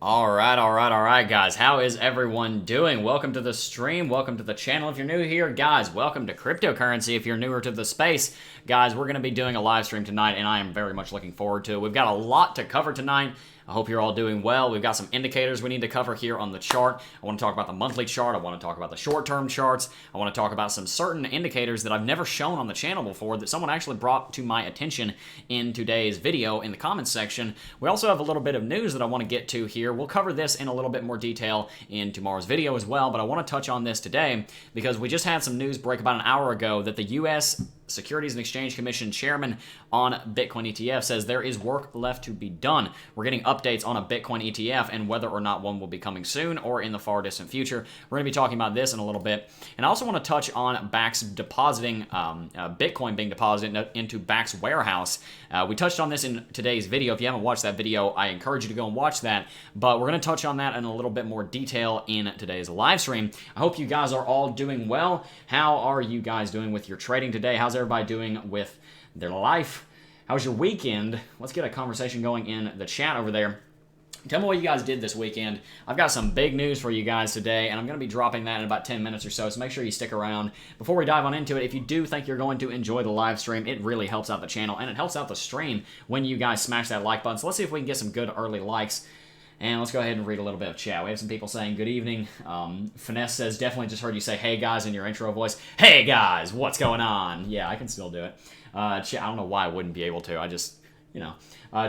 All right, guys. How is everyone doing? Welcome to the stream. Welcome to the channel if you're new here. Guys, welcome to cryptocurrency if you're newer to the space. Guys, we're going to be doing a live stream tonight, and I am very much looking forward to it. We've got a lot to cover tonight. I hope you're all doing well. We've got some indicators we need to cover here on the chart. I want to talk about the monthly chart. I want to talk about the short-term charts. I want to talk about some certain indicators that I've never shown on the channel before that someone actually brought to my attention in today's video in the comments section. We also have a little bit of news that I want to get to here. We'll cover this in a little bit more detail in tomorrow's video as well, but I want to touch on this today because we just had some news break about an hour ago that the U.S. Securities and Exchange Commission chairman on Bitcoin ETF says there is work left to be done. We're getting updates on a Bitcoin ETF and whether or not one will be coming soon or in the far distant future. We're going to be talking about this in a little bit. And I also want to touch on Bakkt's depositing, Bitcoin being deposited into Bakkt's warehouse. We touched on this in today's video. If you haven't watched that video, I encourage you to go and watch that. But we're going to touch on that in a little bit more detail in today's live stream. I hope you guys are all doing well. How are you guys doing with your trading today? How's everybody doing with their life? How's your weekend? Let's get a conversation going in the chat over there. Tell me what you guys did this weekend. I've got some big news for you guys today, and I'm going to be dropping that in about 10 minutes or so make sure you stick around. Before we dive on into it, if you do think you're going to enjoy the live stream, it really helps out the channel, and it helps out the stream when you guys smash that like button. So let's see if we can get some good early likes. And let's go ahead and read a little bit of chat. We have some people saying good evening. Finesse says, definitely just heard you say, hey guys, in your intro voice. Hey guys, what's going on? Yeah, I can still do it. I don't know why I wouldn't be able to. I just, you know.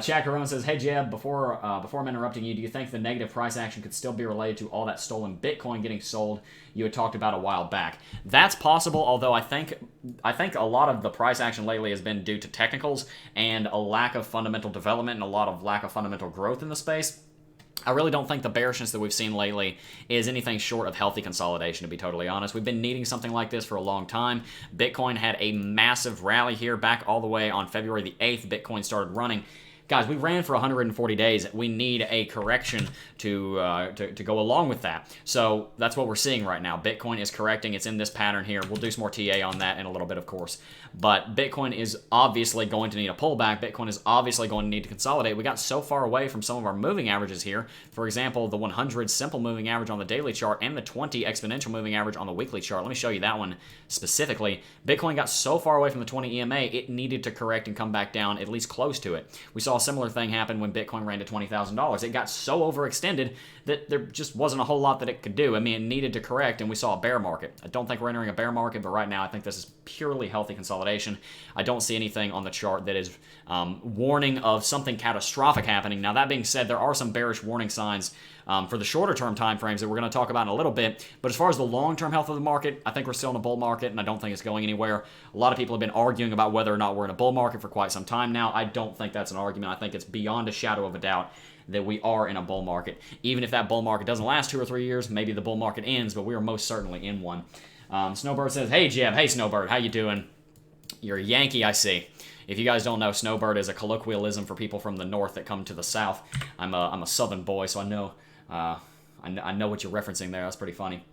Chad Carone says, hey Jeb, before I'm interrupting you, do you think the negative price action could still be related to all that stolen Bitcoin getting sold you had talked about a while back? That's possible, although I think a lot of the price action lately has been due to technicals and a lack of fundamental development and a lot of lack of fundamental growth in the space. I really don't think the bearishness that we've seen lately is anything short of healthy consolidation, to be totally honest. We've been needing something like this for a long time. Bitcoin had a massive rally here back all the way on February the 8th. Bitcoin started running. Guys, we ran for 140 days. We need a correction to go along with that. So that's what we're seeing right now. Bitcoin is correcting. It's in this pattern here. We'll do some more TA on that in a little bit, of course. But Bitcoin is obviously going to need a pullback. Bitcoin is obviously going to need to consolidate. We got so far away from some of our moving averages here. For example, the 100 simple moving average on the daily chart and the 20 exponential moving average on the weekly chart. Let me show you that one specifically. Bitcoin got so far away from the 20 EMA, it needed to correct and come back down at least close to it. We saw a similar thing happen when Bitcoin ran to $20,000. It got so overextended that there just wasn't a whole lot that it could do. I mean, it needed to correct, and we saw a bear market. I don't think we're entering a bear market, but right now I think this is purely healthy consolidation. I don't see anything on the chart that is warning of something catastrophic happening. Now, that being said, there are some bearish warning signs for the shorter term time frames that we're going to talk about in a little bit. But as far as the long-term health of the market, I think we're still in a bull market, and I don't think it's going anywhere. A lot of people have been arguing about whether or not we're in a bull market for quite some time now. I don't think that's an argument. I think it's beyond a shadow of a doubt that we are in a bull market. Even if that bull market doesn't last 2 or 3 years, maybe the bull market ends, but we are most certainly in one. Snowbird says, hey Jeb, hey Snowbird, how you doing? You're a Yankee, I see. If you guys don't know, Snowbird is a colloquialism for people from the north that come to the south. I'm a southern boy, so I know what you're referencing there. That's pretty funny.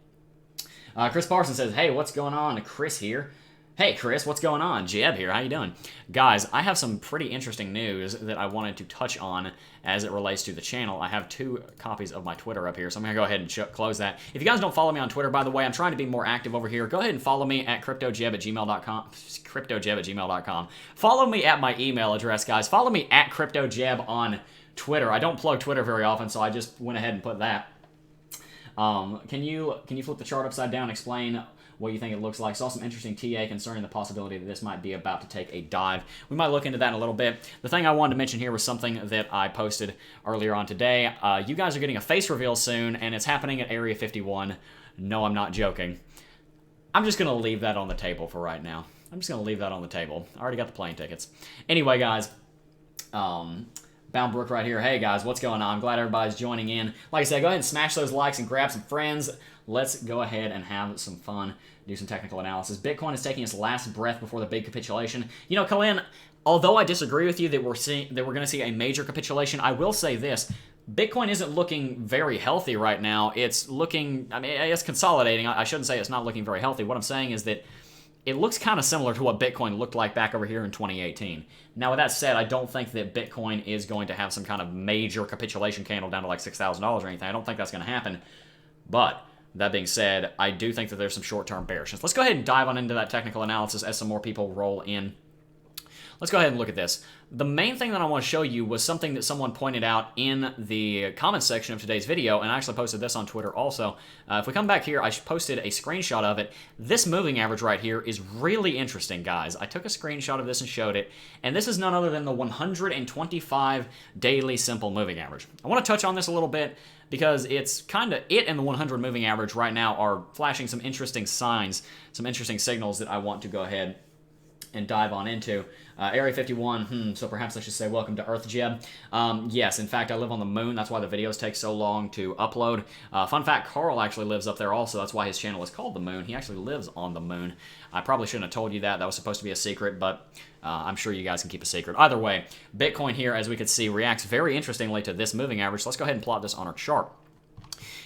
Chris Parsons says, hey, what's going on? Chris here. Hey, Chris, what's going on? Jeb here. How you doing? Guys, I have some pretty interesting news that I wanted to touch on as it relates to the channel. I have 2 copies of my Twitter up here, so I'm going to go ahead and close that. If you guys don't follow me on Twitter, by the way, I'm trying to be more active over here. Go ahead and follow me at cryptojeb@gmail.com. cryptojeb@gmail.com. Follow me at my email address, guys. Follow me at cryptojeb on Twitter. I don't plug Twitter very often, so I just went ahead and put that. Can you flip the chart upside down and explain what you think it looks like? Saw some interesting TA concerning the possibility that this might be about to take a dive. We might look into that in a little bit. The thing I wanted to mention here was something that I posted earlier on today. You guys are getting a face reveal soon, and it's happening at Area 51. No, I'm not joking. I'm just going to leave that on the table for right now. I'm just going to leave that on the table. I already got the plane tickets. Anyway, guys, Bound Brook right here. Hey, guys, what's going on? I'm glad everybody's joining in. Like I said, go ahead and smash those likes and grab some friends. Let's go ahead and have some fun, do some technical analysis. Bitcoin is taking its last breath before the big capitulation. You know, Colin, although I disagree with you that we're going to see a major capitulation, I will say this. Bitcoin isn't looking very healthy right now. It's looking, I mean, it's consolidating. I shouldn't say it's not looking very healthy. What I'm saying is that it looks kind of similar to what Bitcoin looked like back over here in 2018. Now, with that said, I don't think that Bitcoin is going to have some kind of major capitulation candle down to like $6,000 or anything. I don't think that's going to happen. But that being said, I do think that there's some short-term bearishness. Let's go ahead and dive on into that technical analysis as some more people roll in. Let's go ahead and look at this. The main thing that I want to show you was something that someone pointed out in the comments section of today's video, and I actually posted this on Twitter also. If we come back here, I posted a screenshot of it. This moving average right here is really interesting, guys. I took a screenshot of this and showed it, and this is none other than the 125 daily simple moving average. I want to touch on this a little bit because it's kind of it and the 100 moving average right now are flashing some interesting signs, some interesting signals that I want to go ahead and dive on into. Area 51, so perhaps I should say welcome to Earth, Jeb. Yes, in fact, I live on the moon. That's why the videos take so long to upload. Fun fact, Carl actually lives up there also. That's why his channel is called The Moon. He actually lives on the moon. I probably shouldn't have told you that. That was supposed to be a secret, but I'm sure you guys can keep a secret. Either way, Bitcoin here, as we could see, reacts very interestingly to this moving average. So let's go ahead and plot this on our chart.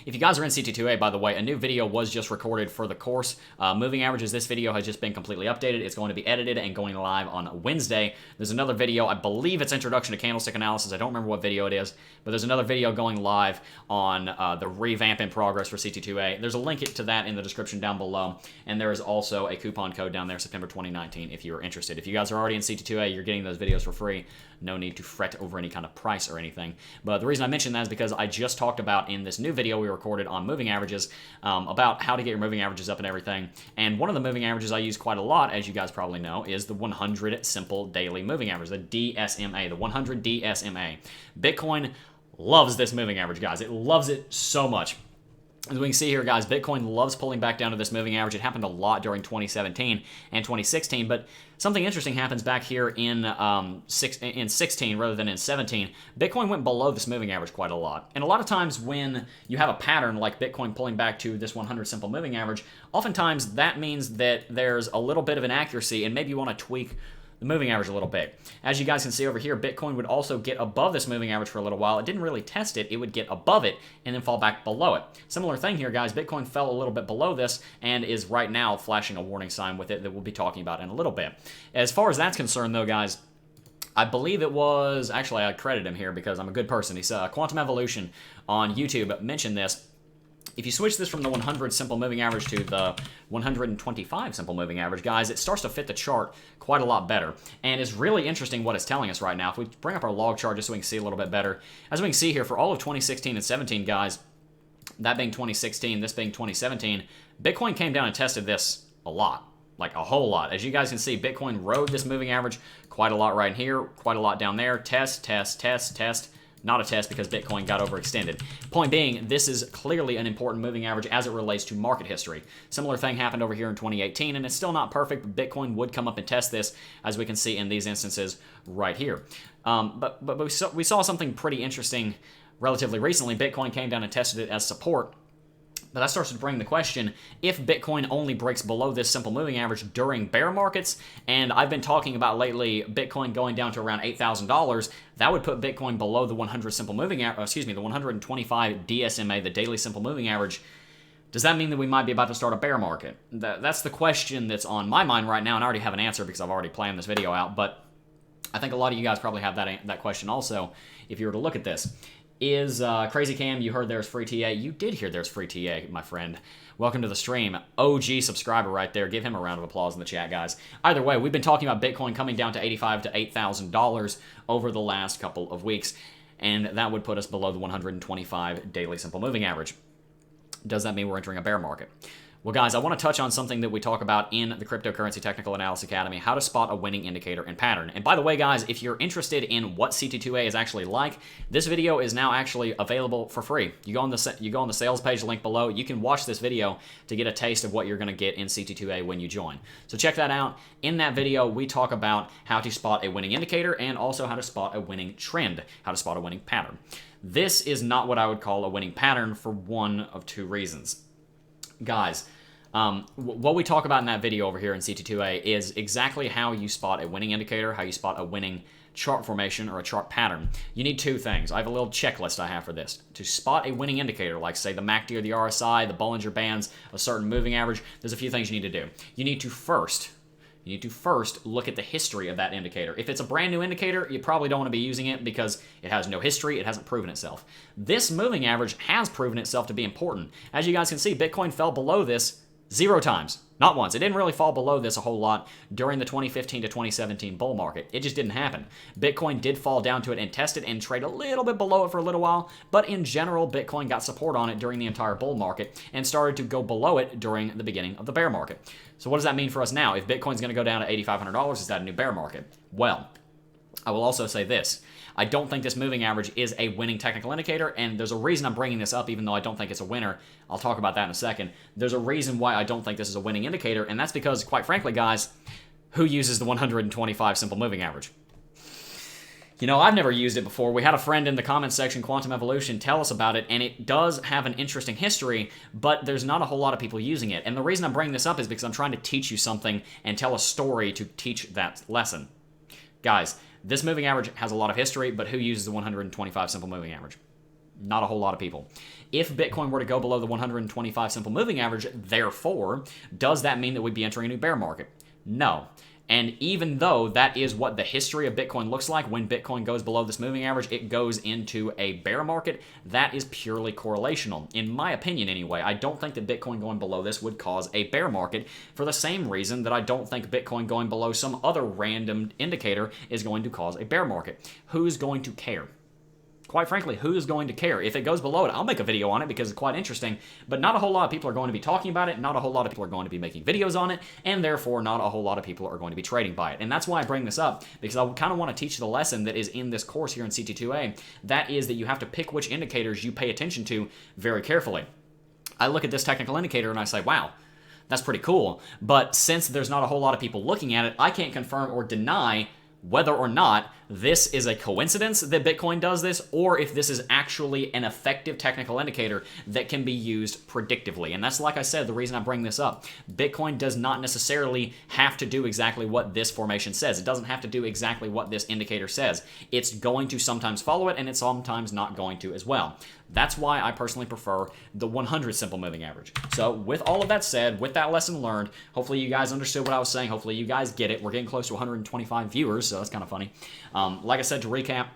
If you guys are in CT2A, by the way, a new video was just recorded for the course. Moving averages, this video has just been completely updated. It's going to be edited and going live on Wednesday. There's another video, I believe it's Introduction to Candlestick Analysis. I don't remember what video it is, but there's another video going live on the revamp in progress for CT2A. There's a link to that in the description down below, and there is also a coupon code down there, September 2019, if you're interested. If you guys are already in CT2A, you're getting those videos for free. No need to fret over any kind of price or anything. But the reason I mention that is because I just talked about in this new video we recorded on moving averages about how to get your moving averages up and everything. And one of the moving averages I use quite a lot, as you guys probably know, is the 100 simple daily moving average, the DSMA, the 100 DSMA. Bitcoin loves this moving average, guys. It loves it so much. As we can see here, guys, Bitcoin loves pulling back down to this moving average. It happened a lot during 2017 and 2016, but something interesting happens back here in 16 rather than in 17. Bitcoin went below this moving average quite a lot. And a lot of times when you have a pattern like Bitcoin pulling back to this 100 simple moving average, oftentimes that means that there's a little bit of inaccuracy and maybe you want to tweak the moving average a little bit. As you guys can see over here, Bitcoin would also get above this moving average for a little while. It didn't really test it. It would get above it and then fall back below it. Similar thing here, guys. Bitcoin fell a little bit below this and is right now flashing a warning sign with it that we'll be talking about in a little bit. As far as that's concerned, though, guys, I believe it was, actually, I credit him here because I'm a good person. He's Quantum Evolution on YouTube mentioned this. If you switch this from the 100 simple moving average to the 125 simple moving average, guys, it starts to fit the chart quite a lot better. And it's really interesting what it's telling us right now. If we bring up our log chart just so we can see a little bit better. As we can see here, for all of 2016 and 17, guys, that being 2016, this being 2017, Bitcoin came down and tested this a lot. Like a whole lot. As you guys can see, Bitcoin rode this moving average quite a lot right here, quite a lot down there. Test, test, test, test. Not a test because Bitcoin got overextended. Point being, this is clearly an important moving average as it relates to market history. Similar thing happened over here in 2018, and it's still not perfect, but Bitcoin would come up and test this, as we can see in these instances right here. But we saw something pretty interesting relatively recently. Bitcoin came down and tested it as support. But that starts to bring the question, if Bitcoin only breaks below this simple moving average during bear markets, and I've been talking about lately Bitcoin going down to around $8,000, that would put Bitcoin below the 100 simple moving average, the 125 DSMA, the daily simple moving average. Does that mean that we might be about to start a bear market? That's the question that's on my mind right now, and I already have an answer because I've already planned this video out, but I think a lot of you guys probably have that question also if you were to look at this. Is Crazy Cam, you heard there's free TA. You did hear there's free TA, my friend. Welcome to the stream. OG subscriber right there. Give him a round of applause in the chat, guys. Either way, we've been talking about Bitcoin coming down to $85,000 to $8,000 over the last couple of weeks, and that would put us below the 125 daily simple moving average. Does that mean we're entering a bear market? Well, guys, I want to touch on something that we talk about in the Cryptocurrency Technical Analysis Academy, how to spot a winning indicator and pattern. And by the way, guys, if you're interested in what CT2A is actually like, this video is now actually available for free. You go on the sales page link below. You can watch this video to get a taste of what you're going to get in CT2A when you join. So check that out. In that video, we talk about how to spot a winning indicator and also how to spot a winning trend, how to spot a winning pattern. This is not what I would call a winning pattern for one of two reasons. Guys, what we talk about in that video over here in CT2A is exactly how you spot a winning indicator, how you spot a winning chart formation or a chart pattern, you need two things. I have a little checklist I have for this. To spot a winning indicator, like say the MACD or the RSI, the Bollinger Bands, a certain moving average, there's a few things you need to do. You need to first look at the history of that indicator. If it's a brand new indicator, you probably don't want to be using it because it has no history, it hasn't proven itself. This moving average has proven itself to be important. As you guys can see, Bitcoin fell below this 0 times. Not once. It didn't really fall below this a whole lot during the 2015 to 2017 bull market. It just didn't happen. Bitcoin did fall down to it and test it and trade a little bit below it for a little while, but in general, Bitcoin got support on it during the entire bull market and started to go below it during the beginning of the bear market. So what does that mean for us now? If Bitcoin's going to go down to $8,500, is that a new bear market? Well, I will also say this. I don't think this moving average is a winning technical indicator, and there's a reason I'm bringing this up, even though I don't think it's a winner. I'll talk about that in a second. There's a reason why I don't think this is a winning indicator, and that's because, quite frankly, guys, who uses the 125 simple moving average? You know, I've never used it before. We had a friend in the comments section, Quantum Evolution, tell us about it, and it does have an interesting history, but there's not a whole lot of people using it. And the reason I'm bringing this up is because I'm trying to teach you something and tell a story to teach that lesson. Guys, this moving average has a lot of history, but who uses the 125 simple moving average? Not a whole lot of people. If Bitcoin were to go below the 125 simple moving average, therefore, does that mean that we'd be entering a new bear market? No. And even though that is what the history of Bitcoin looks like, when Bitcoin goes below this moving average, it goes into a bear market. That is purely correlational. In my opinion, anyway, I don't think that Bitcoin going below this would cause a bear market for the same reason that I don't think Bitcoin going below some other random indicator is going to cause a bear market. Who's going to care? Quite frankly, who is going to care? If it goes below it, I'll make a video on it because it's quite interesting, but not a whole lot of people are going to be talking about it, not a whole lot of people are going to be making videos on it, and therefore not a whole lot of people are going to be trading by it. And that's why I bring this up, because I kind of want to teach the lesson that is in this course here in CT2A. That is that you have to pick which indicators you pay attention to very carefully. I look at this technical indicator and I say, wow, that's pretty cool, but since there's not a whole lot of people looking at it, I can't confirm or deny whether or not this is a coincidence that Bitcoin does this, or if this is actually an effective technical indicator that can be used predictively. And that's, like I said, the reason I bring this up. Bitcoin does not necessarily have to do exactly what this formation says. It doesn't have to do exactly what this indicator says. It's going to sometimes follow it, and it's sometimes not going to as well. That's why I personally prefer the 100 simple moving average. So with all of that said, with that lesson learned, hopefully you guys understood what I was saying. Hopefully you guys get it. We're getting close to 125 viewers, so that's kind of funny. Like I said, to recap,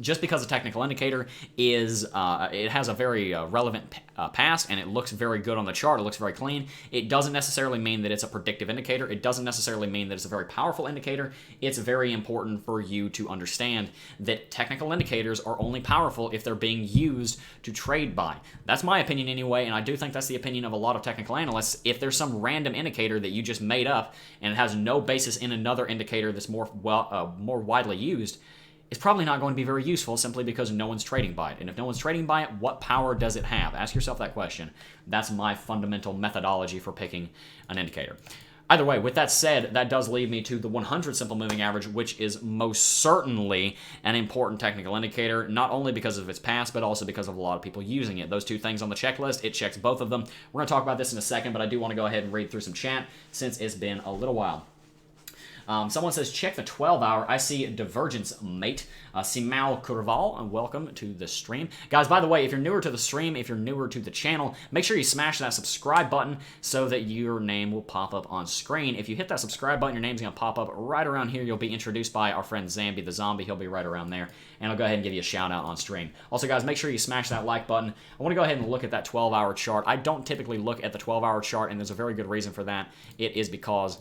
just because a technical indicator is, it has a very relevant past and it looks very good on the chart, it looks very clean, it doesn't necessarily mean that it's a predictive indicator. It doesn't necessarily mean that it's a very powerful indicator. It's very important for you to understand that technical indicators are only powerful if they're being used to trade by. That's my opinion anyway, and I do think that's the opinion of a lot of technical analysts. If there's some random indicator that you just made up and it has no basis in another indicator that's more widely used, it's probably not going to be very useful simply because no one's trading by it. And if no one's trading by it, what power does it have? Ask yourself that question. That's my fundamental methodology for picking an indicator. Either way, with that said, that does lead me to the 100 simple moving average, which is most certainly an important technical indicator, not only because of its past, but also because of a lot of people using it. Those two things on the checklist, it checks both of them. We're going to talk about this in a second, but I do want to go ahead and read through some chat since it's been a little while. Someone says, check the 12-hour. I see divergence, mate. Simao Kurval, and welcome to the stream. Guys, by the way, if you're newer to the stream, if you're newer to the channel, make sure you smash that subscribe button so that your name will pop up on screen. If you hit that subscribe button, your name's going to pop up right around here. You'll be introduced by our friend Zambi the Zombie. He'll be right around there, and I'll go ahead and give you a shout-out on stream. Also, guys, make sure you smash that like button. I want to go ahead and look at that 12-hour chart. I don't typically look at the 12-hour chart, and there's a very good reason for that. It is because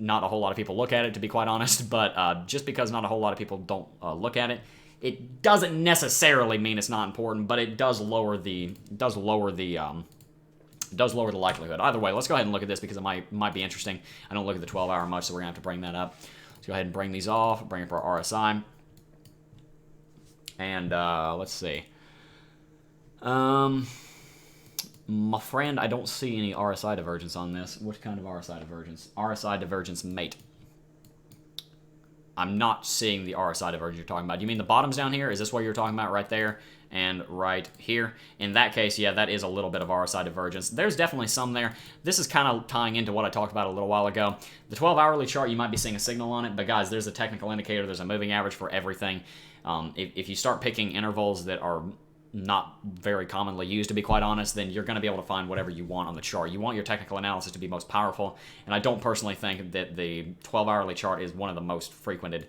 not a whole lot of people look at it, to be quite honest, but just because not a whole lot of people don't look at it, it doesn't necessarily mean it's not important, but it does lower the likelihood. Either way, let's go ahead and look at this because it might be interesting. I don't look at the 12-hour much, so we're gonna have to bring that up. Let's go ahead and bring these off, bring up our RSI, and let's see. My friend, I don't see any RSI divergence on this. What kind of RSI divergence? RSI divergence, mate. I'm not seeing the RSI divergence you're talking about. Do you mean the bottoms down here? Is this what you're talking about right there? and right here. In that case, yeah, that is a little bit of RSI divergence. There's definitely some there. This is kind of tying into what I talked about a little while ago. The 12-hourly chart, you might be seeing a signal on it, but guys, there's a technical indicator, there's a moving average for everything. If you start picking intervals that are not very commonly used, to be quite honest, then you're going to be able to find whatever you want on the chart. You want your technical analysis to be most powerful, and I don't personally think that the 12-hourly chart is one of the most frequented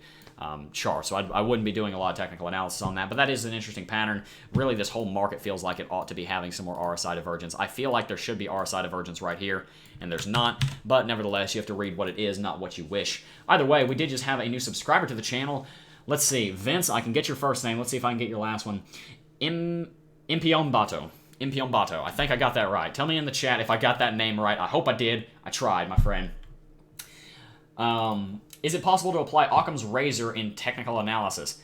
charts, so I wouldn't be doing a lot of technical analysis on that, but that is an interesting pattern. Really, this whole market feels like it ought to be having some more RSI divergence. I feel like there should be RSI divergence right here, and there's not, but nevertheless, you have to read what it is, not what you wish. Either way, we did just have a new subscriber to the channel. Let's see, Vince, I can get your first name. Let's see if I can get your last one. Impiombato. I think I got that right. Tell me in the chat if I got that name right. I hope I did. I tried, my friend. Is it possible to apply Occam's Razor in technical analysis?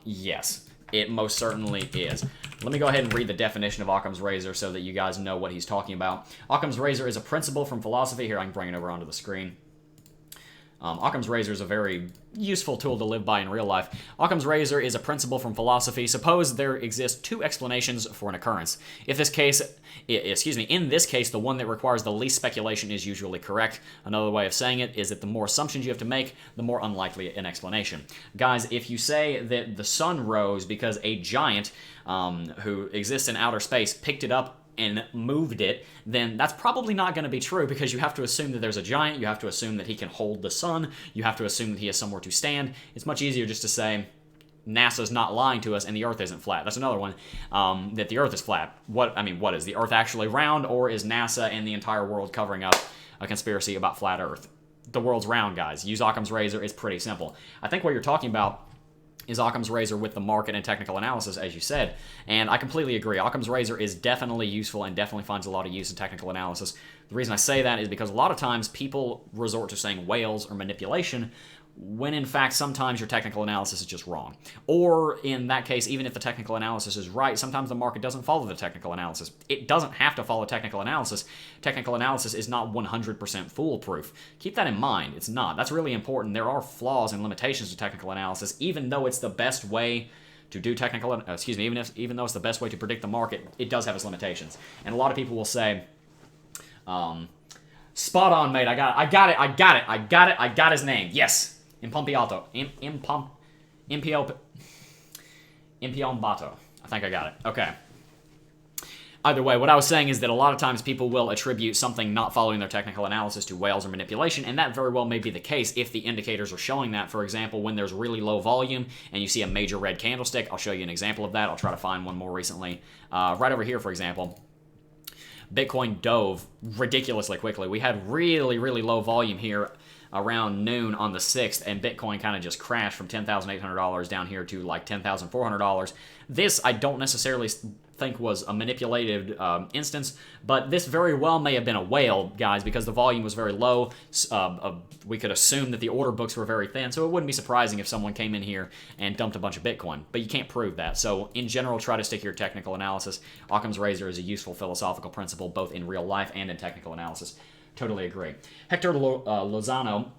Yes, it most certainly is. Let me go ahead and read the definition of Occam's Razor so that you guys know what he's talking about. Occam's Razor is a principle from philosophy. Here, I can bring it over onto the screen. Occam's Razor is a very useful tool to live by in real life. Occam's Razor is a principle from philosophy. Suppose there exist two explanations for an occurrence. In this case, the one that requires the least speculation is usually correct. Another way of saying it is that the more assumptions you have to make, the more unlikely an explanation. Guys, if you say that the sun rose because a giant who exists in outer space picked it up and moved it, then that's probably not going to be true, because you have to assume that there's a giant, you have to assume that he can hold the sun, you have to assume that he has somewhere to stand. It's much easier just to say NASA's not lying to us and the Earth isn't flat. That's another one, that the Earth is flat. What is the Earth actually round, or is NASA and the entire world covering up a conspiracy about flat Earth? The world's round, guys. Use Occam's Razor. It's pretty simple. I think what you're talking about is Occam's Razor with the market and technical analysis, as you said, and I completely agree. Occam's Razor is definitely useful and definitely finds a lot of use in technical analysis. The reason I say that is because a lot of times people resort to saying whales or manipulation, when in fact sometimes your technical analysis is just wrong. Or in that case, even if the technical analysis is right, sometimes the market doesn't follow the technical analysis. It doesn't have to follow technical analysis. Technical analysis is not 100% foolproof. Keep that in mind. It's not. That's really important. There are flaws and limitations to technical analysis, even though it's the best way to do even though it's the best way to predict the market, it does have its limitations. And a lot of people will say, spot on, mate. I got his name. Yes. Impiombato. I think I got it. Okay. Either way, what I was saying is that a lot of times people will attribute something not following their technical analysis to whales or manipulation, and that very well may be the case if the indicators are showing that. For example, when there's really low volume and you see a major red candlestick, I'll show you an example of that. I'll try to find one more recently. Right over here, for example. Bitcoin dove ridiculously quickly. We had really, really low volume here around noon on the 6th, and Bitcoin kind of just crashed from $10,800 down here to like $10,400. This I don't necessarily think was a manipulated instance, but this very well may have been a whale, guys, because the volume was very low. We could assume that the order books were very thin, so it wouldn't be surprising if someone came in here and dumped a bunch of Bitcoin, but you can't prove that. So in general, try to stick to your technical analysis. Occam's Razor is a useful philosophical principle both in real life and in technical analysis. Totally agree. Hector Lozano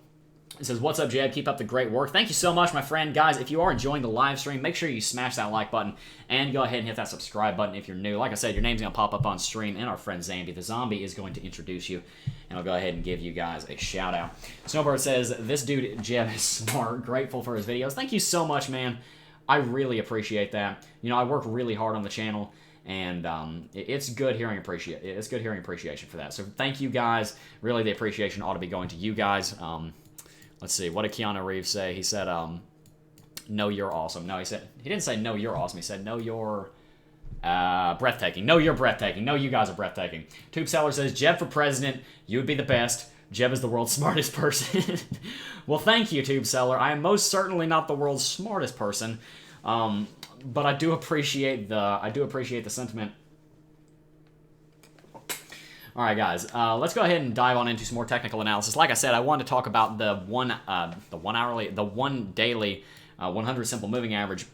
says, what's up, Jeb? Keep up the great work. Thank you so much, my friend. Guys, if you are enjoying the live stream, make sure you smash that like button and go ahead and hit that subscribe button if you're new. Like I said, your name's going to pop up on stream, and our friend Zambi, the zombie, is going to introduce you, and I'll go ahead and give you guys a shout-out. Snowbird says, this dude, Jeb, is smart. Grateful for his videos. Thank you so much, man. I really appreciate that. You know, I work really hard on the channel, and it's good hearing appreciation for that. So thank you guys. Really, the appreciation ought to be going to you guys. Let's see. What did Keanu Reeves say? He said, "No, you're awesome." No, he didn't say "No, you're awesome." He said, "No, you're breathtaking." No, you're breathtaking. No, you guys are breathtaking. Tube Seller says, "Jeb for president. You would be the best. Jeb is the world's smartest person." Well, thank you, Tube Seller. I am most certainly not the world's smartest person. But I do appreciate the sentiment. All right, guys. Let's go ahead and dive on into some more technical analysis. Like I said, I wanted to talk about the one daily, 100 simple moving average.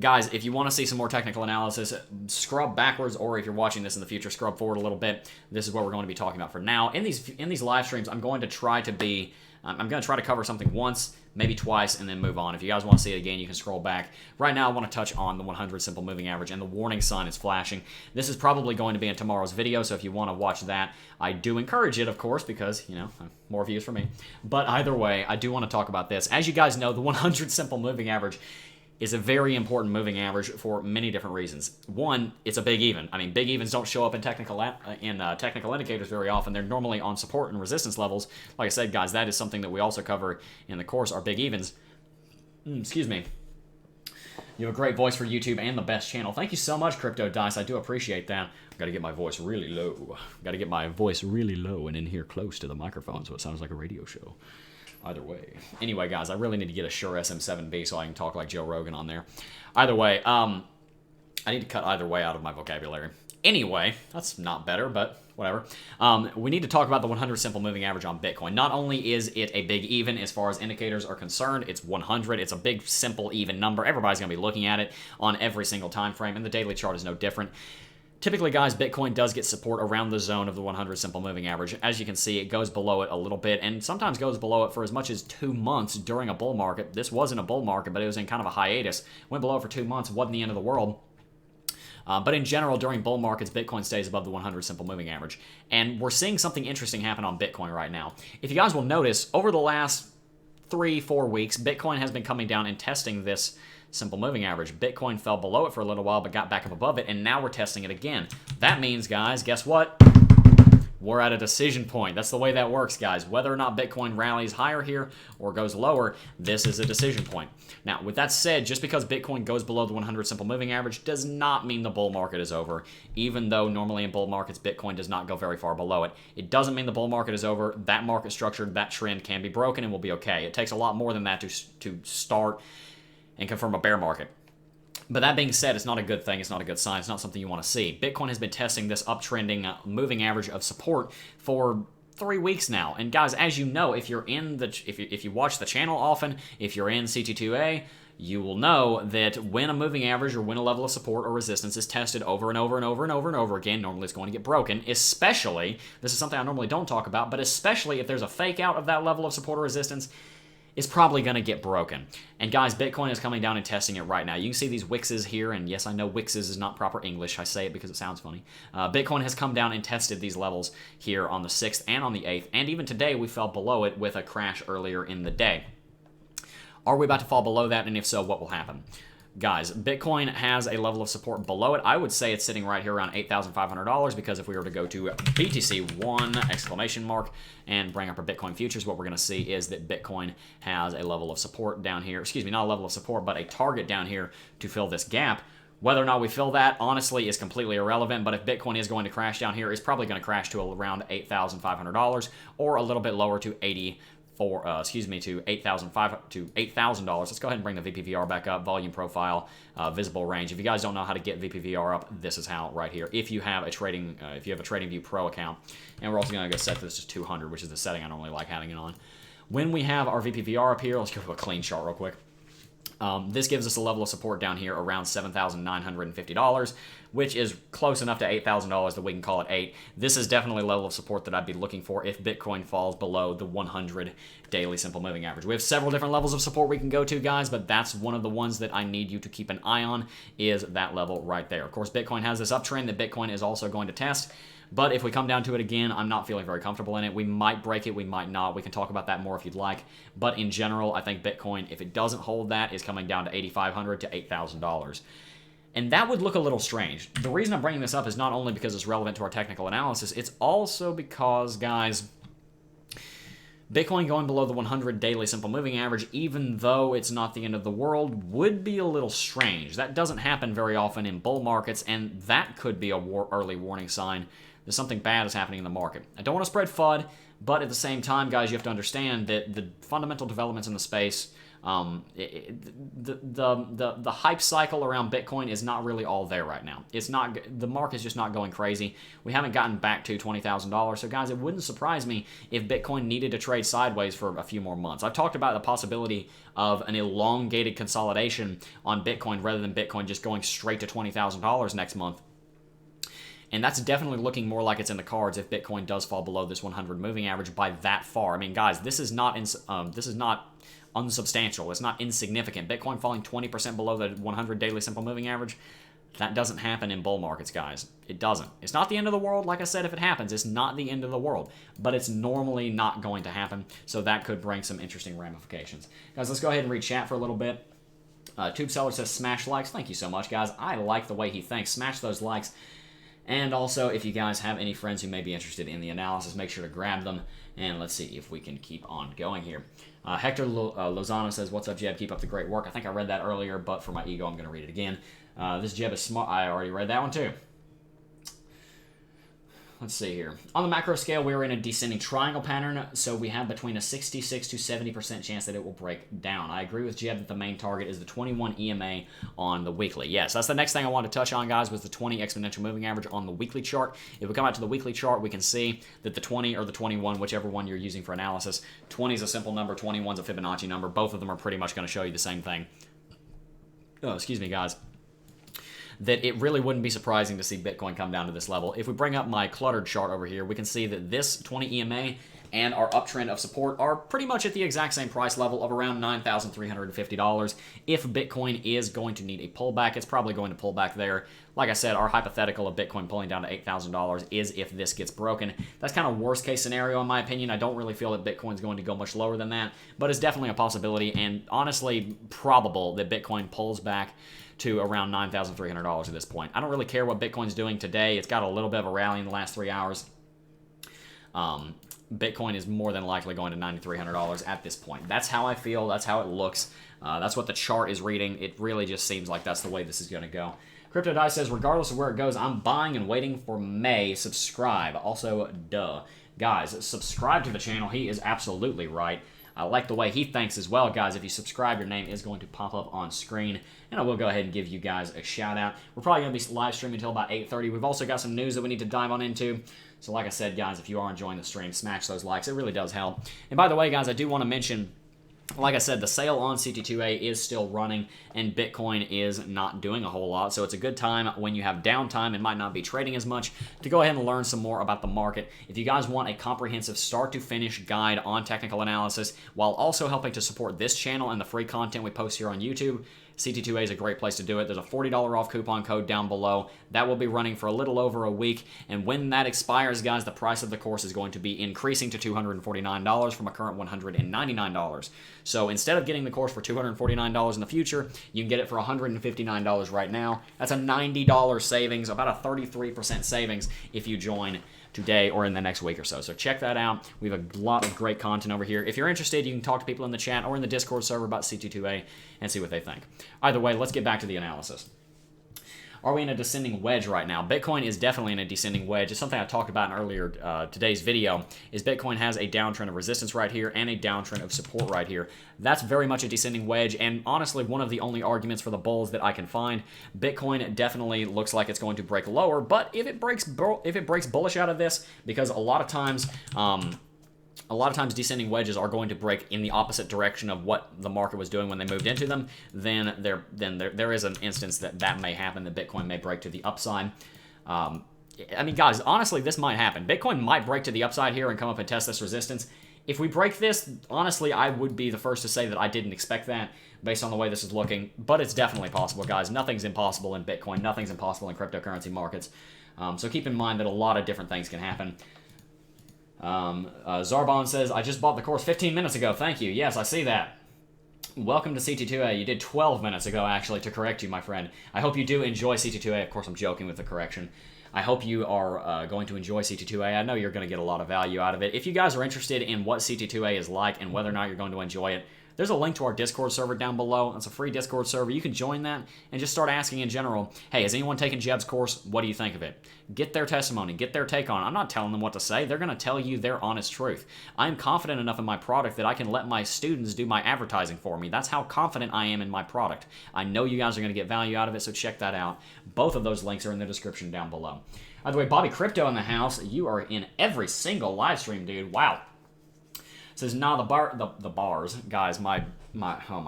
Guys, if you want to see some more technical analysis, scrub backwards, or if you're watching this in the future, scrub forward a little bit. This is what we're going to be talking about for now. In these live streams, I'm going to try to be I'm going to try to cover something once, maybe twice, and then move on. If you guys want to see it again, you can scroll back. Right now, I want to touch on the 100 simple moving average, and the warning sign is flashing. This is probably going to be in tomorrow's video, so if you want to watch that, I do encourage it, of course, because, you know, more views for me. But either way, I do want to talk about this. As you guys know, the 100 simple moving average is a very important moving average for many different reasons. One, it's a big even. I mean, big evens don't show up in technical indicators very often. They're normally on support and resistance levels. Like I said, guys, that is something that we also cover in the course, our big evens. Excuse me. You have a great voice for YouTube and the best channel. Thank you so much, Crypto Dice. I do appreciate that. I've got to get my voice really low. And in here close to the microphone so it sounds like a radio show. Either way. Anyway, guys, I really need to get a Shure SM7B so I can talk like Joe Rogan on there. Either way, I need to cut either way out of my vocabulary. Anyway, that's not better, but whatever. We need to talk about the 100 simple moving average on Bitcoin. Not only is it a big even as far as indicators are concerned, it's 100. It's a big, simple, even number. Everybody's going to be looking at it on every single time frame, and the daily chart is no different. Typically, guys, Bitcoin does get support around the zone of the 100 simple moving average. As you can see, it goes below it a little bit, and sometimes goes below it for as much as 2 months during a bull market. This wasn't a bull market, but it was in kind of a hiatus. Went below it for 2 months, wasn't the end of the world. But in general, during bull markets, Bitcoin stays above the 100 simple moving average. And we're seeing something interesting happen on Bitcoin right now. If you guys will notice, over the last 3-4 weeks, Bitcoin has been coming down and testing this simple moving average. Bitcoin fell below it for a little while, but got back up above it, and now we're testing it again. That means, guys, guess what? We're at a decision point. That's the way that works, guys. Whether or not Bitcoin rallies higher here or goes lower, this is a decision point. Now, with that said, just because Bitcoin goes below the 100 simple moving average does not mean the bull market is over, even though normally in bull markets, Bitcoin does not go very far below it. It doesn't mean the bull market is over. That market structure, that trend can be broken and will be okay. It takes a lot more than that to start and confirm a bear market. But that being said, it's not a good thing. It's not a good sign. It's not something you want to see. Bitcoin has been testing this uptrending moving average of support for 3 weeks now. And guys, as you know, if you're in the if you watch the channel often, if you're in CT2A, you will know that when a moving average or when a level of support or resistance is tested over and over and over and over and over again, normally it's going to get broken, especially, this is something I normally don't talk about, but especially if there's a fake out of that level of support or resistance, is probably going to get broken. And guys, Bitcoin is coming down and testing it right now. You can see these wixes here, and yes, I know wixes is not proper English. I say it because it sounds funny. Bitcoin has come down and tested these levels here on the 6th and on the 8th, and even today we fell below it with a crash earlier in the day. Are we about to fall below that, and if so, what will happen? Guys, Bitcoin has a level of support below it. I would say it's sitting right here around $8,500 because if we were to go to BTC1 ! And bring up our Bitcoin futures, what we're going to see is that Bitcoin has a level of support down here. Excuse me, not a level of support, but a target down here to fill this gap. Whether or not we fill that, honestly, is completely irrelevant, but if Bitcoin is going to crash down here, it's probably going to crash to around $8,500 or a little bit lower to $8,000. Let's go ahead and bring the VPVR back up, volume profile, visible range. If you guys don't know how to get VPVR up, this is how right here. If you have a TradingView Pro account, and we're also going to go set this to 200, which is the setting I normally like having it on. When we have our VPVR up here, let's go to a clean chart real quick. This gives us a level of support down here around $7,950, which is close enough to $8,000 that we can call it 8. This is definitely a level of support that I'd be looking for if Bitcoin falls below the 100 daily simple moving average. We have several different levels of support we can go to, guys, but that's one of the ones that I need you to keep an eye on is that level right there. Of course, Bitcoin has this uptrend that Bitcoin is also going to test. But if we come down to it again, I'm not feeling very comfortable in it. We might break it, we might not. We can talk about that more if you'd like. But in general, I think Bitcoin, if it doesn't hold that, is coming down to $8,500 to $8,000. And that would look a little strange. The reason I'm bringing this up is not only because it's relevant to our technical analysis, it's also because, guys, Bitcoin going below the 100 daily simple moving average, even though it's not the end of the world, would be a little strange. That doesn't happen very often in bull markets, and that could be a early warning sign that something bad is happening in the market. I don't want to spread FUD, but at the same time, guys, you have to understand that the fundamental developments in the space, the hype cycle around Bitcoin is not really all there right now. It's not, the market's just not going crazy. We haven't gotten back to $20,000. So guys, it wouldn't surprise me if Bitcoin needed to trade sideways for a few more months. I've talked about the possibility of an elongated consolidation on Bitcoin rather than Bitcoin just going straight to $20,000 next month. And that's definitely looking more like it's in the cards if Bitcoin does fall below this 100 moving average by that far. I mean, guys, this is not unsubstantial. It's not insignificant. Bitcoin falling 20% below the 100 daily simple moving average, that doesn't happen in bull markets, guys. It doesn't. It's not the end of the world. Like I said, if it happens, it's not the end of the world. But it's normally not going to happen, so that could bring some interesting ramifications. Guys, let's go ahead and read chat for a little bit. Tube Seller says, smash likes. Thank you so much, guys. I like the way he thinks. Smash those likes. And also, if you guys have any friends who may be interested in the analysis, make sure to grab them. And let's see if we can keep on going here. Hector Lozano says, what's up, Jeb? Keep up the great work. I think I read that earlier, but for my ego, I'm going to read it again. This Jeb is smart. I already read that one too. Let's see here. On the macro scale, we're in a descending triangle pattern, so we have between a 66 to 70% chance that it will break down. I agree with Jeb that the main target is the 21 EMA on the weekly. Yes, that's the next thing I wanted to touch on, guys, was the 20 exponential moving average on the weekly chart. If we come out to the weekly chart, we can see that the 20 or the 21, whichever one you're using for analysis, 20 is a simple number, 21 is a Fibonacci number. Both of them are pretty much going to show you the same thing. Oh, excuse me, guys. That it really wouldn't be surprising to see Bitcoin come down to this level. If we bring up my cluttered chart over here, we can see that this 20 EMA and our uptrend of support are pretty much at the exact same price level of around $9,350. If Bitcoin is going to need a pullback, it's probably going to pull back there. Like I said, our hypothetical of Bitcoin pulling down to $8,000 is if this gets broken. That's kind of worst case scenario in my opinion. I don't really feel that Bitcoin's going to go much lower than that, but it's definitely a possibility and honestly probable that Bitcoin pulls back to around $9,300 at this point. I don't really care what Bitcoin's doing today. It's got a little bit of a rally in the last 3 hours. Bitcoin is more than likely going to $9,300 at this point. That's how I feel. That's how it looks. That's what the chart is reading. It really just seems like that's the way this is going to go. Crypto Dice says, regardless of where it goes, I'm buying and waiting for May. Subscribe. Also, duh. Guys, subscribe to the channel. He is absolutely right. I like the way he thinks as well, guys. If you subscribe, your name is going to pop up on screen, and I will go ahead and give you guys a shout-out. We're probably going to be live streaming until about 8:30. We've also got some news that we need to dive on into. So like I said, guys, if you are enjoying the stream, smash those likes. It really does help. And by the way, guys, I do want to mention, like I said, the sale on CT2A is still running, and Bitcoin is not doing a whole lot. So it's a good time when you have downtime and might not be trading as much to go ahead and learn some more about the market. If you guys want a comprehensive start-to-finish guide on technical analysis while also helping to support this channel and the free content we post here on YouTube, CT2A is a great place to do it. There's a $40 off coupon code down below. That will be running for a little over a week. And when that expires, guys, the price of the course is going to be increasing to $249 from a current $199. So instead of getting the course for $249 in the future, you can get it for $159 right now. That's a $90 savings, about a 33% savings if you join today or in the next week or so. So check that out. We have a lot of great content over here. If you're interested, you can talk to people in the chat or in the Discord server about CT2A and see what they think. Either way, let's get back to the analysis. Are we in a descending wedge right now? Bitcoin is definitely in a descending wedge. It's something I talked about in earlier today's video, is Bitcoin has a downtrend of resistance right here and a downtrend of support right here. That's very much a descending wedge, and honestly, one of the only arguments for the bulls that I can find. Bitcoin definitely looks like it's going to break lower, but if it breaks bullish out of this, because a lot of times descending wedges are going to break in the opposite direction of what the market was doing when they moved into them, then there is an instance that may happen, that Bitcoin may break to the upside. I mean, guys, honestly, this might happen. Bitcoin might break to the upside here and come up and test this resistance. If we break this, honestly, I would be the first to say that I didn't expect that based on the way this is looking, but it's definitely possible, guys. Nothing's impossible in Bitcoin. Nothing's impossible in cryptocurrency markets. So keep in mind that a lot of different things can happen. Zarbon says, I just bought the course 15 minutes ago. Thank you. Yes, I see that. Welcome to CT2A. You did 12 minutes ago, actually, to correct you, my friend. I hope you do enjoy CT2A. Of course, I'm joking with the correction. I hope you are going to enjoy CT2A. I know you're going to get a lot of value out of it. If you guys are interested in what CT2A is like and whether or not you're going to enjoy it, there's a link to our Discord server down below. It's a free Discord server. You can join that and just start asking in general, hey, has anyone taken Jeb's course? What do you think of it? Get their testimony. Get their take on it. I'm not telling them what to say. They're going to tell you their honest truth. I'm confident enough in my product that I can let my students do my advertising for me. That's how confident I am in my product. I know you guys are going to get value out of it, so check that out. Both of those links are in the description down below. By the way, Bobby Crypto in the house. You are in every single live stream, dude. Wow. says, nah, the bars, guys, my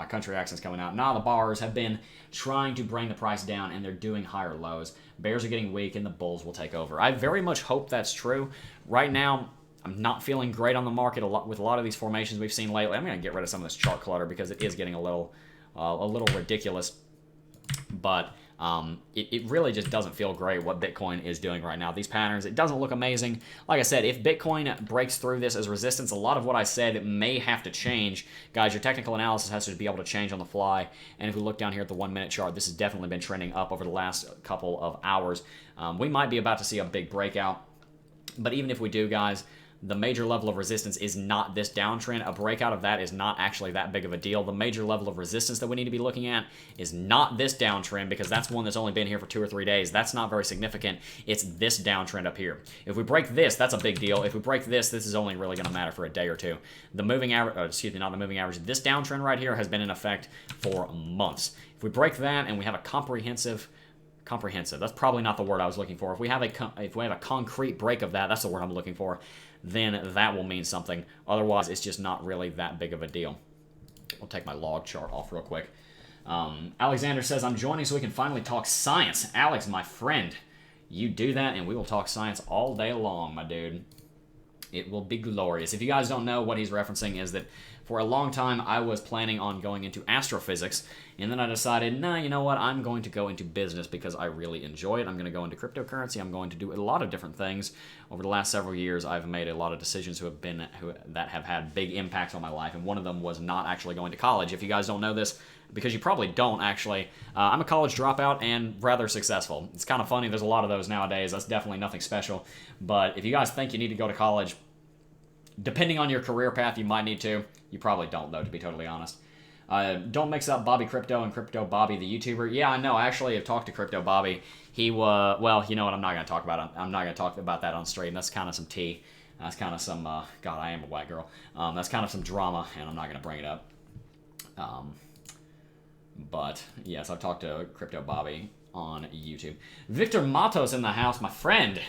country accent's coming out. Nah, the bars have been trying to bring the price down, and they're doing higher lows. Bears are getting weak, and the bulls will take over. I very much hope that's true. Right now, I'm not feeling great on the market with a lot of these formations we've seen lately. I'm going to get rid of some of this chart clutter because it is getting a little ridiculous. But it really just doesn't feel great what Bitcoin is doing right now. These patterns, it doesn't look amazing. Like I said, if Bitcoin breaks through this as resistance, a lot of what I said may have to change. Guys, your technical analysis has to be able to change on the fly. And if we look down here at the 1 minute chart, this has definitely been trending up over the last couple of hours. We might be about to see a big breakout. But even if we do, guys, the major level of resistance is not this downtrend. A breakout of that is not actually that big of a deal. The major level of resistance that we need to be looking at is not this downtrend, because that's one that's only been here for 2 or 3 days. That's not very significant. It's this downtrend up here. If we break this, that's a big deal. If we break this, this is only really going to matter for a day or two. The moving average, excuse me, not the moving average. This downtrend right here has been in effect for months. If we break that and we have a comprehensive, that's probably not the word I was looking for. If we have a concrete break of that, that's the word I'm looking for, then that will mean something. Otherwise, it's just not really that big of a deal. I'll take my log chart off real quick. Alexander says, I'm joining so we can finally talk science. Alex, my friend, you do that and we will talk science all day long, my dude. It will be glorious. If you guys don't know, what he's referencing is that for a long time, I was planning on going into astrophysics, and then I decided, nah, you know what, I'm going to go into business because I really enjoy it. I'm going to go into cryptocurrency. I'm going to do a lot of different things. Over the last several years, I've made a lot of decisions that have had big impacts on my life, and one of them was not actually going to college. If you guys don't know this, because you probably don't actually, I'm a college dropout and rather successful. It's kind of funny, there's a lot of those nowadays. That's definitely nothing special. But if you guys think you need to go to college, depending on your career path, you might need to. You probably don't, though, to be totally honest. Don't mix up Bobby Crypto and Crypto Bobby, the YouTuber. Yeah, I know. I actually have talked to Crypto Bobby. He was, well, you know what? I'm not going to talk about it. I'm not going to talk about that on stream. That's kind of some tea. That's kind of some, God, I am a white girl. That's kind of some drama, and I'm not going to bring it up. But, yes, I've talked to Crypto Bobby on YouTube. Victor Matos in the house, my friend.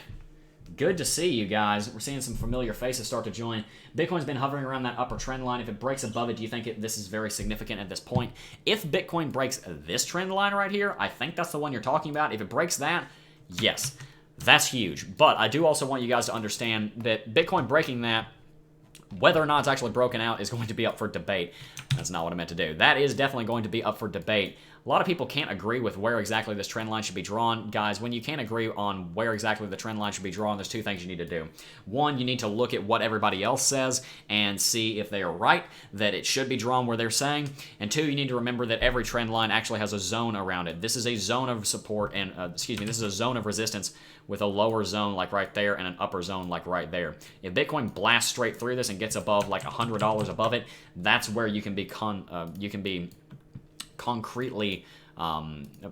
Good to see you guys. We're seeing some familiar faces start to join. Bitcoin's been hovering around that upper trend line. If it breaks above it, do you think this is very significant at this point? If Bitcoin breaks this trend line right here, I think that's the one you're talking about. If it breaks that, yes, that's huge. But I do also want you guys to understand that Bitcoin breaking that, whether or not it's actually broken out, is going to be up for debate. That's not what I meant to do. That is definitely going to be up for debate. A lot of people can't agree with where exactly this trend line should be drawn. Guys, when you can't agree on where exactly the trend line should be drawn, there's two things you need to do. One, you need to look at what everybody else says and see if they are right, that it should be drawn where they're saying. And two, you need to remember that every trend line actually has a zone around it. This is a zone of support and, this is a zone of resistance with a lower zone like right there and an upper zone like right there. If Bitcoin blasts straight through this and gets above like $100 above it, that's where you can be concretely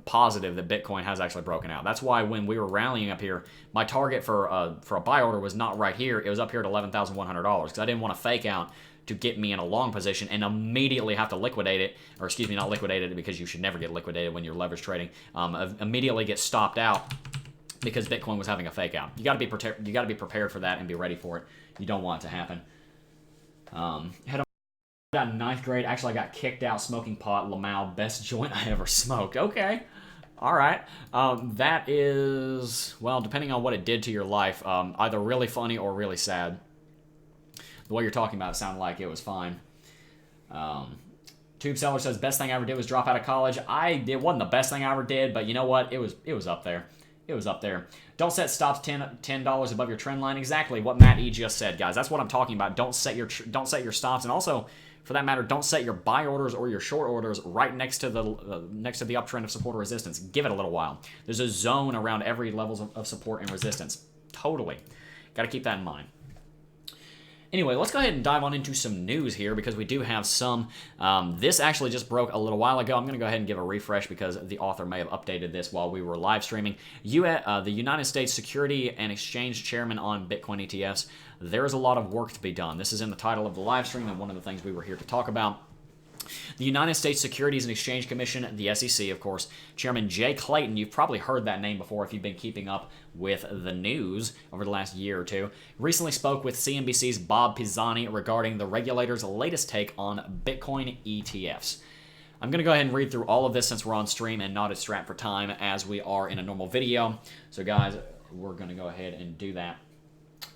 positive that Bitcoin has actually broken out. That's why when we were rallying up here, my target for a buy order was not right here. It was up here at $11,100 because I didn't want to fake out to get me in a long position and immediately have to liquidate it, or excuse me, not liquidate it because you should never get liquidated when you're leverage trading. Immediately get stopped out because Bitcoin was having a fake out. You got to be prepared for that and be ready for it. You don't want it to happen. Head on. In 9th grade, actually I got kicked out smoking pot. Lamau, best joint I ever smoked. Okay, all right. That is, well, depending on what it did to your life, either really funny or really sad. The way you're talking about it sounded like it was fine. Tube Seller says, best thing I ever did was drop out of college. It wasn't the best thing I ever did, but you know what? It was up there. It was up there. Don't set stops $10 above your trend line. Exactly what Matt E just said, guys. That's what I'm talking about. Don't set your stops, and also, for that matter, don't set your buy orders or your short orders right next to the uptrend of support or resistance. Give it a little while. There's a zone around every level of support and resistance. Totally. Got to keep that in mind. Anyway, let's go ahead and dive on into some news here because we do have some. This actually just broke a little while ago. I'm going to go ahead and give a refresh because the author may have updated this while we were live streaming. The United States Security and Exchange Chairman on Bitcoin ETFs. There's a lot of work to be done. This is in the title of the live stream and one of the things we were here to talk about. The United States Securities and Exchange Commission, the SEC, of course, Chairman Jay Clayton, you've probably heard that name before if you've been keeping up with the news over the last year or two, recently spoke with CNBC's Bob Pisani regarding the regulator's latest take on Bitcoin ETFs. I'm going to go ahead and read through all of this since we're on stream and not as strapped for time as we are in a normal video. So guys, we're going to go ahead and do that.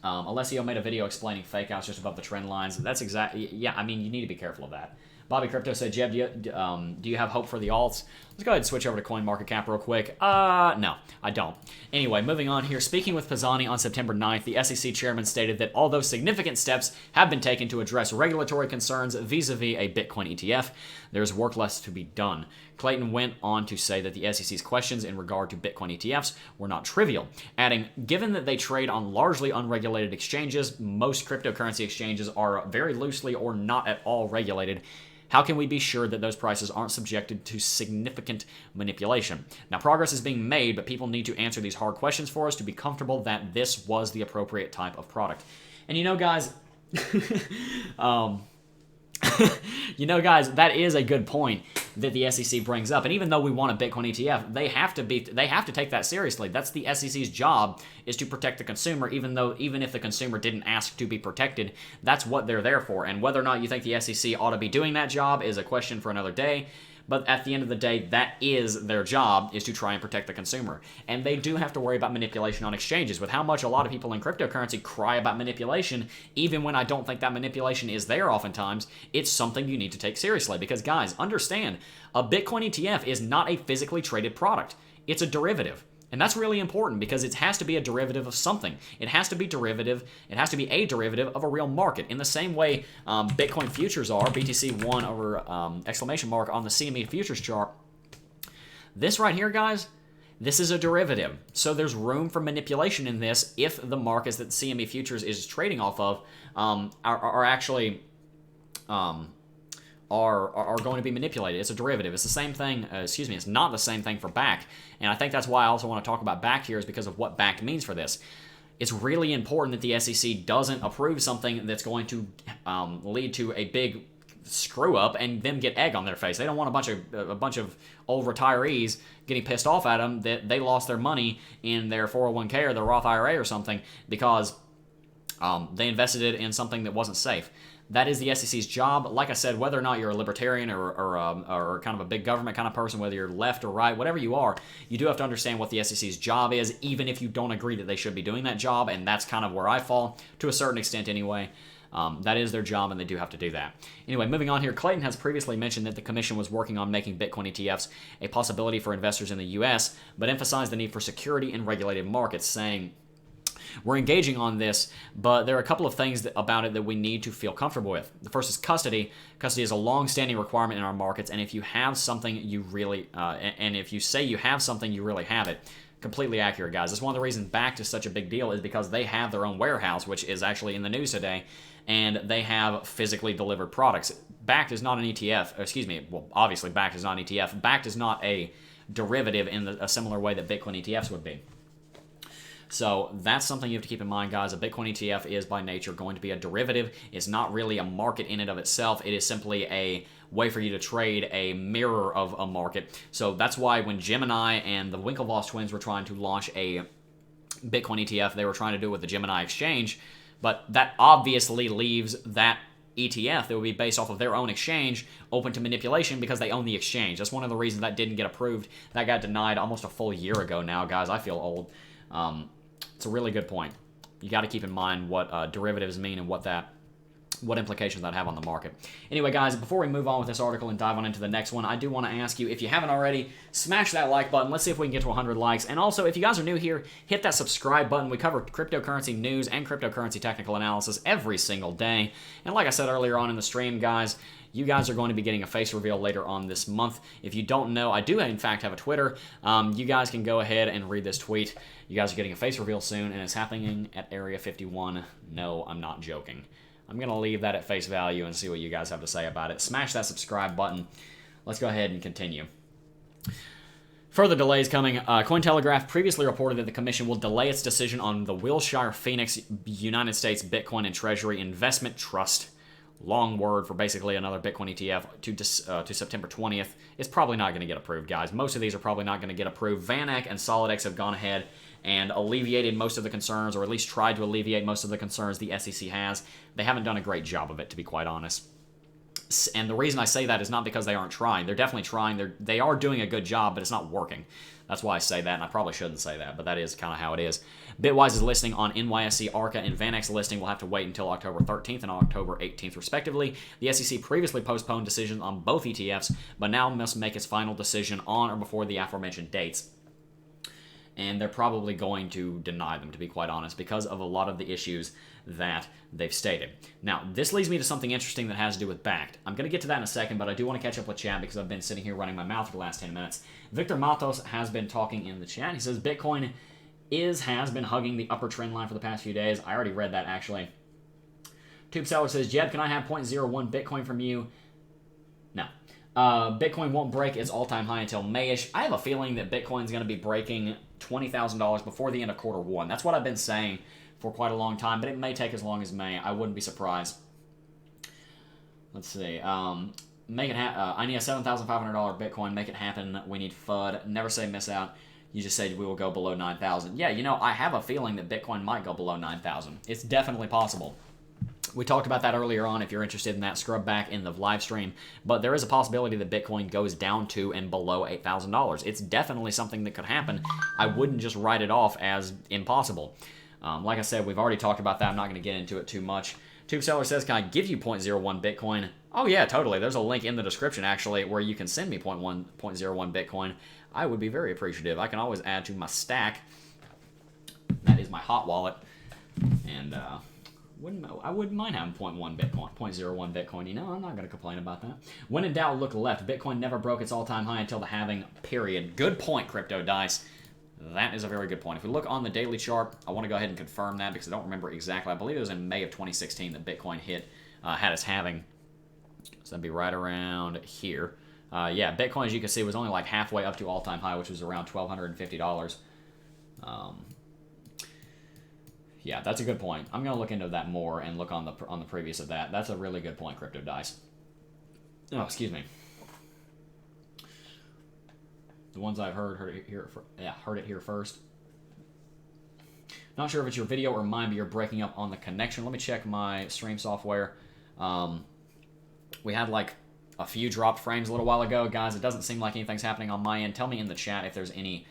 Alessio made a video explaining fake outs just above the trend lines. That's exactly, yeah, I mean, you need to be careful of that. Bobby Crypto said, Jeb, do you have hope for the alts? Let's go ahead and switch over to CoinMarketCap real quick. No, I don't. Anyway, moving on here. Speaking with Pisani on September 9th, the SEC chairman stated that although significant steps have been taken to address regulatory concerns vis-a-vis a Bitcoin ETF, there's work left to be done. Clayton went on to say that the SEC's questions in regard to Bitcoin ETFs were not trivial, adding, given that they trade on largely unregulated exchanges, most cryptocurrency exchanges are very loosely or not at all regulated, how can we be sure that those prices aren't subjected to significant manipulation? Now, progress is being made, but people need to answer these hard questions for us to be comfortable that this was the appropriate type of product. And you know, guys, that is a good point that the SEC brings up. And even though we want a Bitcoin ETF, they have to take that seriously. That's the SEC's job, is to protect the consumer, even if the consumer didn't ask to be protected. That's what they're there for. And whether or not you think the SEC ought to be doing that job is a question for another day. But at the end of the day, that is their job, is to try and protect the consumer. And they do have to worry about manipulation on exchanges. With how much a lot of people in cryptocurrency cry about manipulation, even when I don't think that manipulation is there oftentimes, it's something you need to take seriously. Because guys, understand, a Bitcoin ETF is not a physically traded product. It's a derivative. And that's really important because it has to be a derivative of something. It has to be a derivative of a real market. In the same way Bitcoin futures are, BTC1 over exclamation mark on the CME futures chart. This right here, guys, this is a derivative. So there's room for manipulation in this if the markets that CME futures is trading off of are actually are going to be manipulated. It's a derivative. It's the same thing, it's not the same thing for back. And I think that's why I also want to talk about back here, is because of what back means for this. It's really important that the SEC doesn't approve something that's going to lead to a big screw up and them get egg on their face. They don't want a bunch of old retirees getting pissed off at them that they lost their money in their 401k or their Roth IRA or something because they invested it in something that wasn't safe. That is the SEC's job. Like I said, whether or not you're a libertarian or kind of a big government kind of person, whether you're left or right, whatever you are, you do have to understand what the SEC's job is, even if you don't agree that they should be doing that job, and that's kind of where I fall, to a certain extent anyway. That is their job, and they do have to do that. Anyway, moving on here, Clayton has previously mentioned that the Commission was working on making Bitcoin ETFs a possibility for investors in the U.S., but emphasized the need for security in regulated markets, saying, we're engaging on this, but there are a couple of things about it that we need to feel comfortable with. The first is custody. Custody is a long-standing requirement in our markets, and if you have something, you really, and if you say you have something, you really have it. Completely accurate, guys. That's one of the reasons Bakkt is such a big deal, is because they have their own warehouse, which is actually in the news today, and they have physically delivered products. Bakkt is not an ETF. Well, obviously Bakkt is not an ETF. Bakkt is not a derivative in a similar way that Bitcoin ETFs would be. So that's something you have to keep in mind, guys. A Bitcoin ETF is by nature going to be a derivative. It's not really a market in and of itself. It is simply a way for you to trade, a mirror of a market. So that's why when Gemini and the Winklevoss twins were trying to launch a Bitcoin ETF, they were trying to do it with the Gemini exchange. But that obviously leaves that ETF that would be based off of their own exchange open to manipulation because they own the exchange. That's one of the reasons that didn't get approved. That got denied almost a full year ago now, guys. I feel old. It's a really good point. You got to keep in mind what derivatives mean and what implications that have on the market. Anyway, guys, before we move on with this article and dive on into the next one, I do want to ask you, if you haven't already, smash that like button. Let's see if we can get to 100 likes. And also, if you guys are new here, hit that subscribe button. We cover cryptocurrency news and cryptocurrency technical analysis every single day. And like I said earlier on in the stream, guys, you guys are going to be getting a face reveal later on this month. If you don't know, I do in fact have a Twitter. You guys can go ahead and read this tweet. You guys are getting a face reveal soon, and it's happening at Area 51. No, I'm not joking. I'm going to leave that at face value and see what you guys have to say about it. Smash that subscribe button. Let's go ahead and continue. Further delays coming. Cointelegraph previously reported that the Commission will delay its decision on the Wilshire Phoenix United States Bitcoin and Treasury Investment Trust long word for basically another Bitcoin ETF to September 20th is probably not going to get approved, guys. Most of these are probably not going to get approved. VanEck and SolidX have gone ahead and alleviated most of the concerns, or at least tried to alleviate most of the concerns the SEC has. They haven't done a great job of it, to be quite honest. And the reason I say that is not because they aren't trying. They're definitely trying. They are doing a good job, but it's not working. That's why I say that, and I probably shouldn't say that, but that is kind of how it is. Bitwise's listing on NYSE Arca and VanEck's listing will have to wait until October 13th and October 18th, respectively. The SEC previously postponed decisions on both ETFs, but now must make its final decision on or before the aforementioned dates. And they're probably going to deny them, to be quite honest, because of a lot of the issues that they've stated. Now, this leads me to something interesting that has to do with Backed. I'm going to get to that in a second, but I do want to catch up with chat because I've been sitting here running my mouth for the last 10 minutes. Victor Matos has been talking in the chat. He says Bitcoin has been hugging the upper trend line for the past few days. I already read that, actually. Tube Seller says, Jeb, can I have 0.01 Bitcoin from you? No. Bitcoin won't break its all-time high until May-ish. I have a feeling that Bitcoin's going to be breaking $20,000 before the end of quarter one. That's what I've been saying for quite a long time, but it may take as long as May. I wouldn't be surprised. Let's see. Make it I need a $7,500 Bitcoin. Make it happen. We need FUD. Never say miss out. You just said we will go below 9,000. Yeah, you know, I have a feeling that Bitcoin might go below 9,000. It's definitely possible. We talked about that earlier on. If you're interested in that, scrub back in the live stream. But there is a possibility that Bitcoin goes down to and below $8,000. It's definitely something that could happen. I wouldn't just write it off as impossible. Like I said, we've already talked about that. I'm not going to get into it too much. Tube Seller says, can I give you 0.01 Bitcoin? Oh, yeah, totally. There's a link in the description, actually, where you can send me 0.01 Bitcoin. I would be very appreciative. I can always add to my stack. That is my hot wallet. And I wouldn't mind having 0.01 Bitcoin, 0.01 Bitcoin. You know, I'm not going to complain about that. When in doubt, look left. Bitcoin never broke its all-time high until the halving, period. Good point, Crypto Dice. That is a very good point. If we look on the daily chart, I want to go ahead and confirm that because I don't remember exactly. I believe it was in May of 2016 that Bitcoin had its halving. So that'd be right around here. Yeah, Bitcoin, as you can see, was only like halfway up to all-time high, which was around $1,250. Yeah, that's a good point. I'm going to look into that more and look on the previous of that. That's a really good point, Crypto Dice. Oh, excuse me. The ones I've heard it here first. Not sure if it's your video or mine, but you're breaking up on the connection. Let me check my stream software. We had like a few dropped frames a little while ago. Guys, it doesn't seem like anything's happening on my end. Tell me in the chat if there's any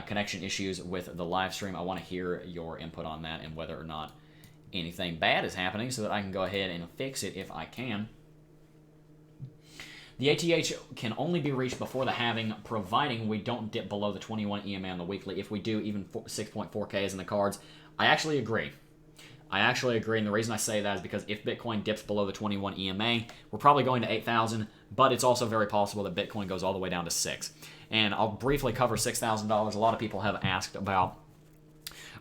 connection issues with the live stream. I want to hear your input on that and whether or not anything bad is happening so that I can go ahead and fix it if I can. The ATH can only be reached before the halving, providing we don't dip below the 21 EMA on the weekly. If we do, even 6.4K is in the cards. I actually agree. And the reason I say that is because if Bitcoin dips below the 21 EMA, we're probably going to 8,000, but it's also very possible that Bitcoin goes all the way down to 6. And I'll briefly cover $6,000. A lot of people have asked about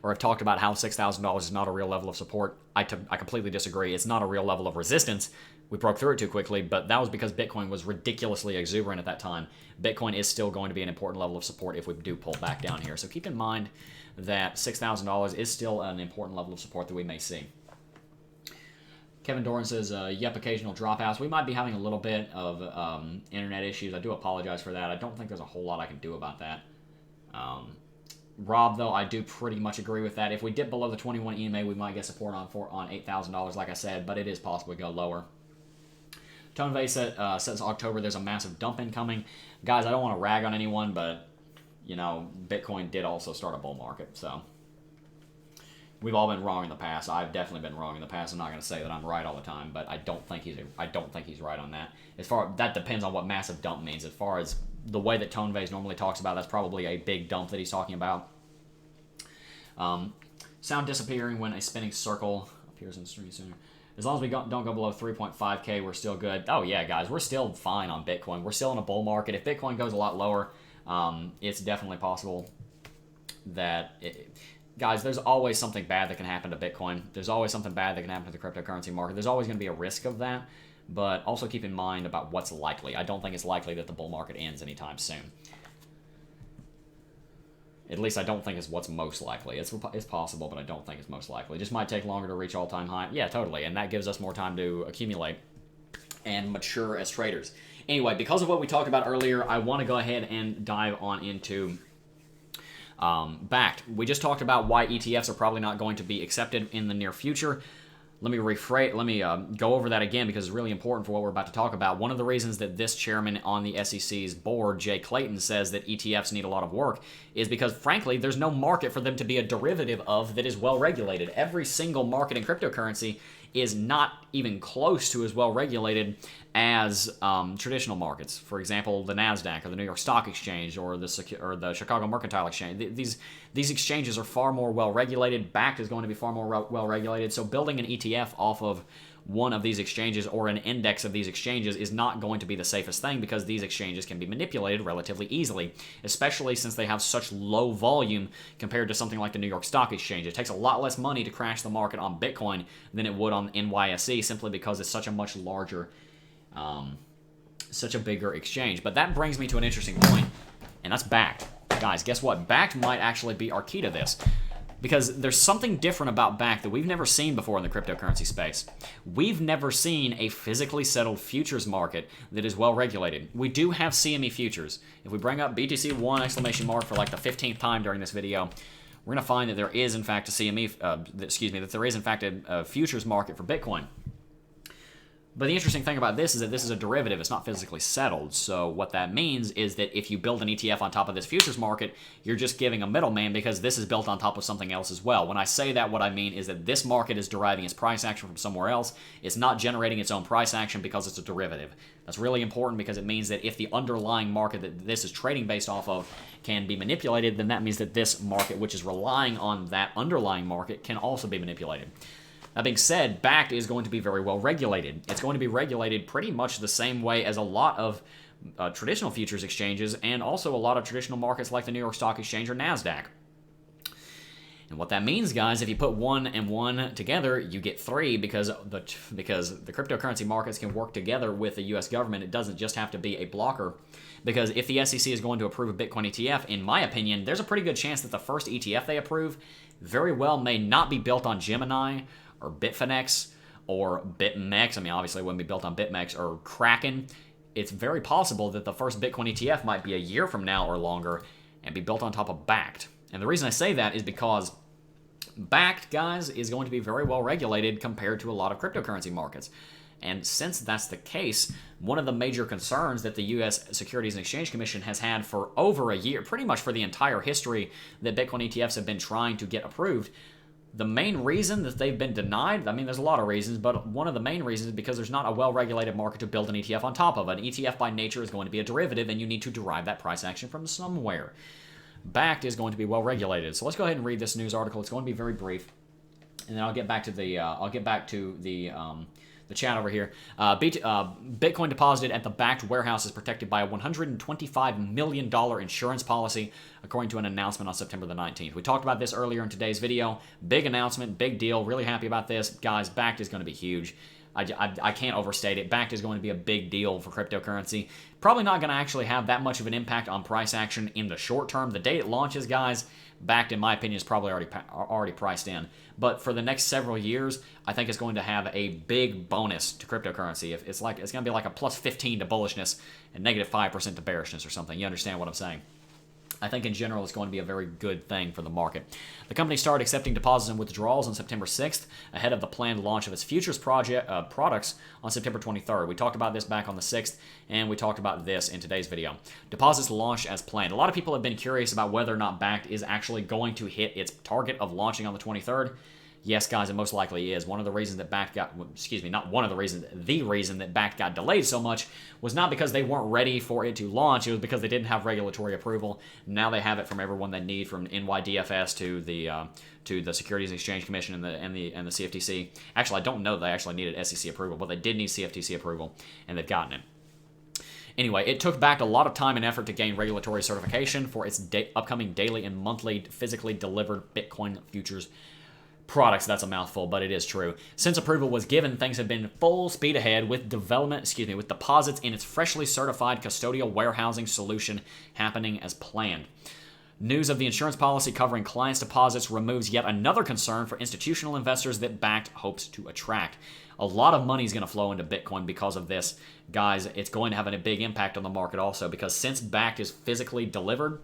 or have talked about how $6,000 is not a real level of support. I completely disagree. It's not a real level of resistance. We broke through it too quickly, but that was because Bitcoin was ridiculously exuberant at that time. Bitcoin is still going to be an important level of support if we do pull back down here. So keep in mind that $6,000 is still an important level of support that we may see. Kevin Doran says, yep, occasional dropouts. We might be having a little bit of internet issues. I do apologize for that. I don't think there's a whole lot I can do about that. Rob, though, I do pretty much agree with that. If we dip below the 21 EMA, we might get support on $8,000, like I said, but it is possible to go lower. Tone Vase says October there's a massive dump incoming. Guys, I don't want to rag on anyone, but, you know, Bitcoin did also start a bull market, so we've all been wrong in the past. I've definitely been wrong in the past. I'm not going to say that I'm right all the time, but I don't think he's right on that. That depends on what massive dump means. As far as the way that Tone Vase normally talks about, that's probably a big dump that he's talking about. Sound disappearing when a spinning circle appears in the stream sooner. As long as we don't go below 3.5K, we're still good. Oh, yeah, guys, we're still fine on Bitcoin. We're still in a bull market. If Bitcoin goes a lot lower, it's definitely possible that... Guys, there's always something bad that can happen to Bitcoin. There's always something bad that can happen to the cryptocurrency market. There's always going to be a risk of that, but also keep in mind about what's likely. I don't think it's likely that the bull market ends anytime soon. At least I don't think it's what's most likely. It's possible, but I don't think it's most likely. It just might take longer to reach all-time high. Yeah, totally. And that gives us more time to accumulate and mature as traders. Anyway, because of what we talked about earlier, I want to go ahead and dive on into Backed. We just talked about why ETFs are probably not going to be accepted in the near future. Let me go over that again because it's really important for what we're about to talk about. One of the reasons that this chairman on the SEC's board, Jay Clayton, says that ETFs need a lot of work is because, frankly, there's no market for them to be a derivative of that is well regulated. Every single market in cryptocurrency is not even close to as well regulated as traditional markets. For example, the NASDAQ or the New York Stock Exchange or the Chicago Mercantile Exchange. These exchanges are far more well regulated. Backed is going to be far more well regulated. So building an ETF off of one of these exchanges or an index of these exchanges is not going to be the safest thing because these exchanges can be manipulated relatively easily, especially since they have such low volume compared to something like the New York Stock Exchange. It takes a lot less money to crash the market on Bitcoin than it would on NYSE simply because it's such a much larger, such a bigger exchange. But that brings me to an interesting point, and that's Backed. Guys, guess what? Backed might actually be our key to this. Because there's something different about Backed that we've never seen before in the cryptocurrency space. We've never seen a physically settled futures market that is well regulated. We do have CME futures. If we bring up BTC1 exclamation mark for like the 15th time during this video, we're going to find that there is in fact a that there is in fact a futures market for Bitcoin. But the interesting thing about this is that this is a derivative. It's not physically settled. So what that means is that if you build an ETF on top of this futures market, you're just giving a middleman because this is built on top of something else as well. When I say that, what I mean is that this market is deriving its price action from somewhere else. It's not generating its own price action because it's a derivative. That's really important because it means that if the underlying market that this is trading based off of can be manipulated, then that means that this market, which is relying on that underlying market, can also be manipulated. That being said, Backed is going to be very well regulated. It's going to be regulated pretty much the same way as a lot of traditional futures exchanges and also a lot of traditional markets like the New York Stock Exchange or NASDAQ. And what that means, guys, if you put 1 and 1 together, you get 3 because the cryptocurrency markets can work together with the U.S. government. It doesn't just have to be a blocker. Because if the SEC is going to approve a Bitcoin ETF, in my opinion, there's a pretty good chance that the first ETF they approve very well may not be built on Gemini or Bitfinex or BitMEX. I mean, obviously it wouldn't be built on BitMEX or Kraken. It's very possible that the first Bitcoin ETF might be a year from now or longer and be built on top of Backed. And the reason I say that is because Backed, guys, is going to be very well regulated compared to a lot of cryptocurrency markets. And since that's the case, one of the major concerns that the U.S. Securities and Exchange Commission has had for over a year, pretty much for the entire history that Bitcoin ETFs have been trying to get approved, the main reason that they've been denied, I mean, there's a lot of reasons, but one of the main reasons is because there's not a well-regulated market to build an ETF on top of. An ETF by nature is going to be a derivative, and you need to derive that price action from somewhere. Backed is going to be well-regulated. So let's go ahead and read this news article. It's going to be very brief, and then I'll get back to the chat over here. Bitcoin deposited at the Backed warehouse is protected by a $125 million insurance policy, according to an announcement on September the 19th. We talked about this earlier in today's video. Big announcement, big deal. Really happy about this. Guys, Backed is going to be huge. I can't overstate it. Backed is going to be a big deal for cryptocurrency. Probably not going to actually have that much of an impact on price action in the short term. The day it launches, guys, Backed, in my opinion, is probably already priced in. But for the next several years, I think it's going to have a big bonus to cryptocurrency. It's going to be like a plus 15 to bullishness and negative 5% to bearishness or something. You understand what I'm saying? I think in general it's going to be a very good thing for the market. The company started accepting deposits and withdrawals on September 6th, ahead of the planned launch of its futures products on September 23rd. We talked about this back on the 6th, and we talked about this in today's video. Deposits launched as planned. A lot of people have been curious about whether or not Backed is actually going to hit its target of launching on the 23rd. Yes, guys, it most likely is. One of the reasons that Backed got, not one of the reasons, the reason that Backed got delayed so much was not because they weren't ready for it to launch. It was because they didn't have regulatory approval. Now they have it from everyone they need, from NYDFS to the Securities and Exchange Commission and the CFTC. Actually, I don't know that they actually needed SEC approval, but they did need CFTC approval, and they've gotten it. Anyway, it took Backed a lot of time and effort to gain regulatory certification for its upcoming daily and monthly physically delivered Bitcoin futures products. That's a mouthful, but it is true. Since approval was given, things have been full speed ahead with with deposits in its freshly certified custodial warehousing solution happening as planned. News of the insurance policy covering clients' deposits removes yet another concern for institutional investors that Bakkt hopes to attract. A lot of money is going to flow into Bitcoin because of this. Guys, it's going to have a big impact on the market also, because since Bakkt is physically delivered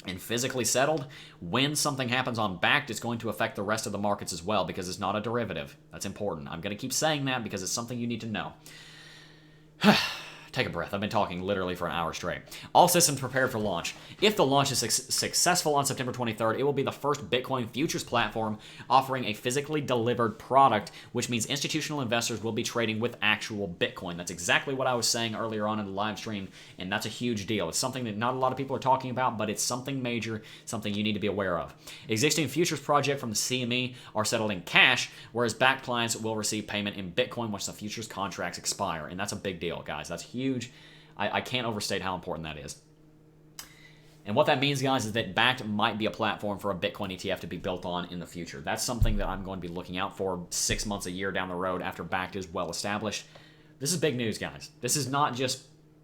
and physically settled, when something happens on Bakkt, it's going to affect the rest of the markets as well, because it's not a derivative. That's important. I'm going to keep saying that because it's something you need to know. Take a breath. I've been talking literally for an hour straight. All systems prepared for launch. If the launch is successful on September 23rd, it will be the first Bitcoin futures platform offering a physically delivered product, which means institutional investors will be trading with actual Bitcoin. That's exactly what I was saying earlier on in the live stream, and that's a huge deal. It's something that not a lot of people are talking about, but it's something major, something you need to be aware of. Existing futures projects from the CME are settled in cash, whereas Bakkt clients will receive payment in Bitcoin once the futures contracts expire, and that's a big deal, guys. That's huge. I can't overstate how important that is. And what that means, guys, is that Bakkt might be a platform for a Bitcoin ETF to be built on in the future. That's something that I'm going to be looking out for 6 months, a year down the road after Bakkt is well established. This is big news, guys. This is not just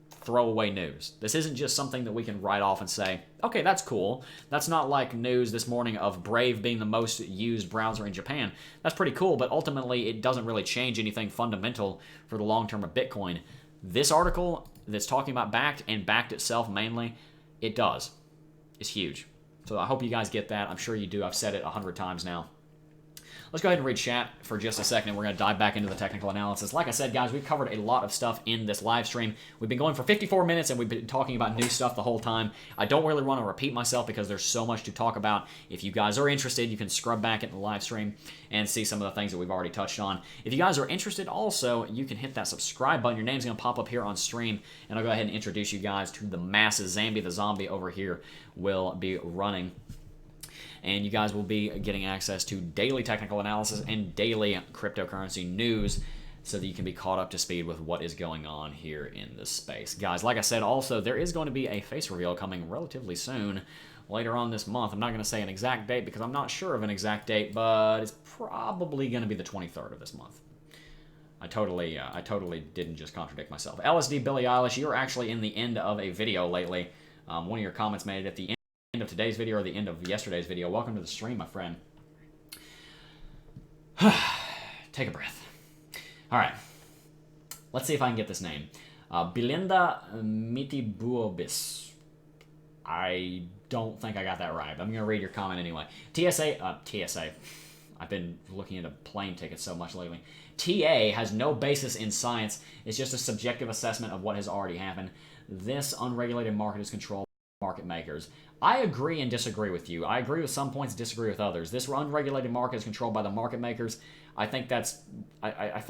throwaway news. This isn't just something that we can write off and say, okay, that's cool. That's not like news this morning of Brave being the most used browser in Japan. That's pretty cool, but ultimately it doesn't really change anything fundamental for the long term of Bitcoin. This article that's talking about Bakkt and Bakkt itself mainly, it does. It's huge. So I hope you guys get that. I'm sure you do. I've said it 100 times now. Let's go ahead and read chat for just a second, and we're going to dive back into the technical analysis. Like I said, guys, we've covered a lot of stuff in this live stream. We've been going for 54 minutes, and we've been talking about new stuff the whole time. I don't really want to repeat myself because there's so much to talk about. If you guys are interested, you can scrub back into the live stream and see some of the things that we've already touched on. If you guys are interested also, you can hit that subscribe button. Your name's going to pop up here on stream, and I'll go ahead and introduce you guys to the masses. Zambi the zombie over here will be running, and you guys will be getting access to daily technical analysis and daily cryptocurrency news so that you can be caught up to speed with what is going on here in this space. Guys, like I said, also, there is going to be a face reveal coming relatively soon, later on this month. I'm not going to say an exact date because I'm not sure of an exact date, but it's probably going to be the 23rd of this month. I totally didn't just contradict myself. LSD Billie Eilish, you're actually in the end of a video lately. One of your comments made it at the end of today's video or the end of yesterday's video. Welcome to the stream, my friend. Take a breath. All right. Let's see if I can get this name. Belinda Mitibuobis. I don't think I got that right. I'm going to read your comment anyway. TSA. I've been looking into plane tickets so much lately. TA has no basis in science. It's just a subjective assessment of what has already happened. This unregulated market is controlled by market makers. I agree and disagree with you. I agree with some points, disagree with others. This unregulated market is controlled by the market makers. I think that's I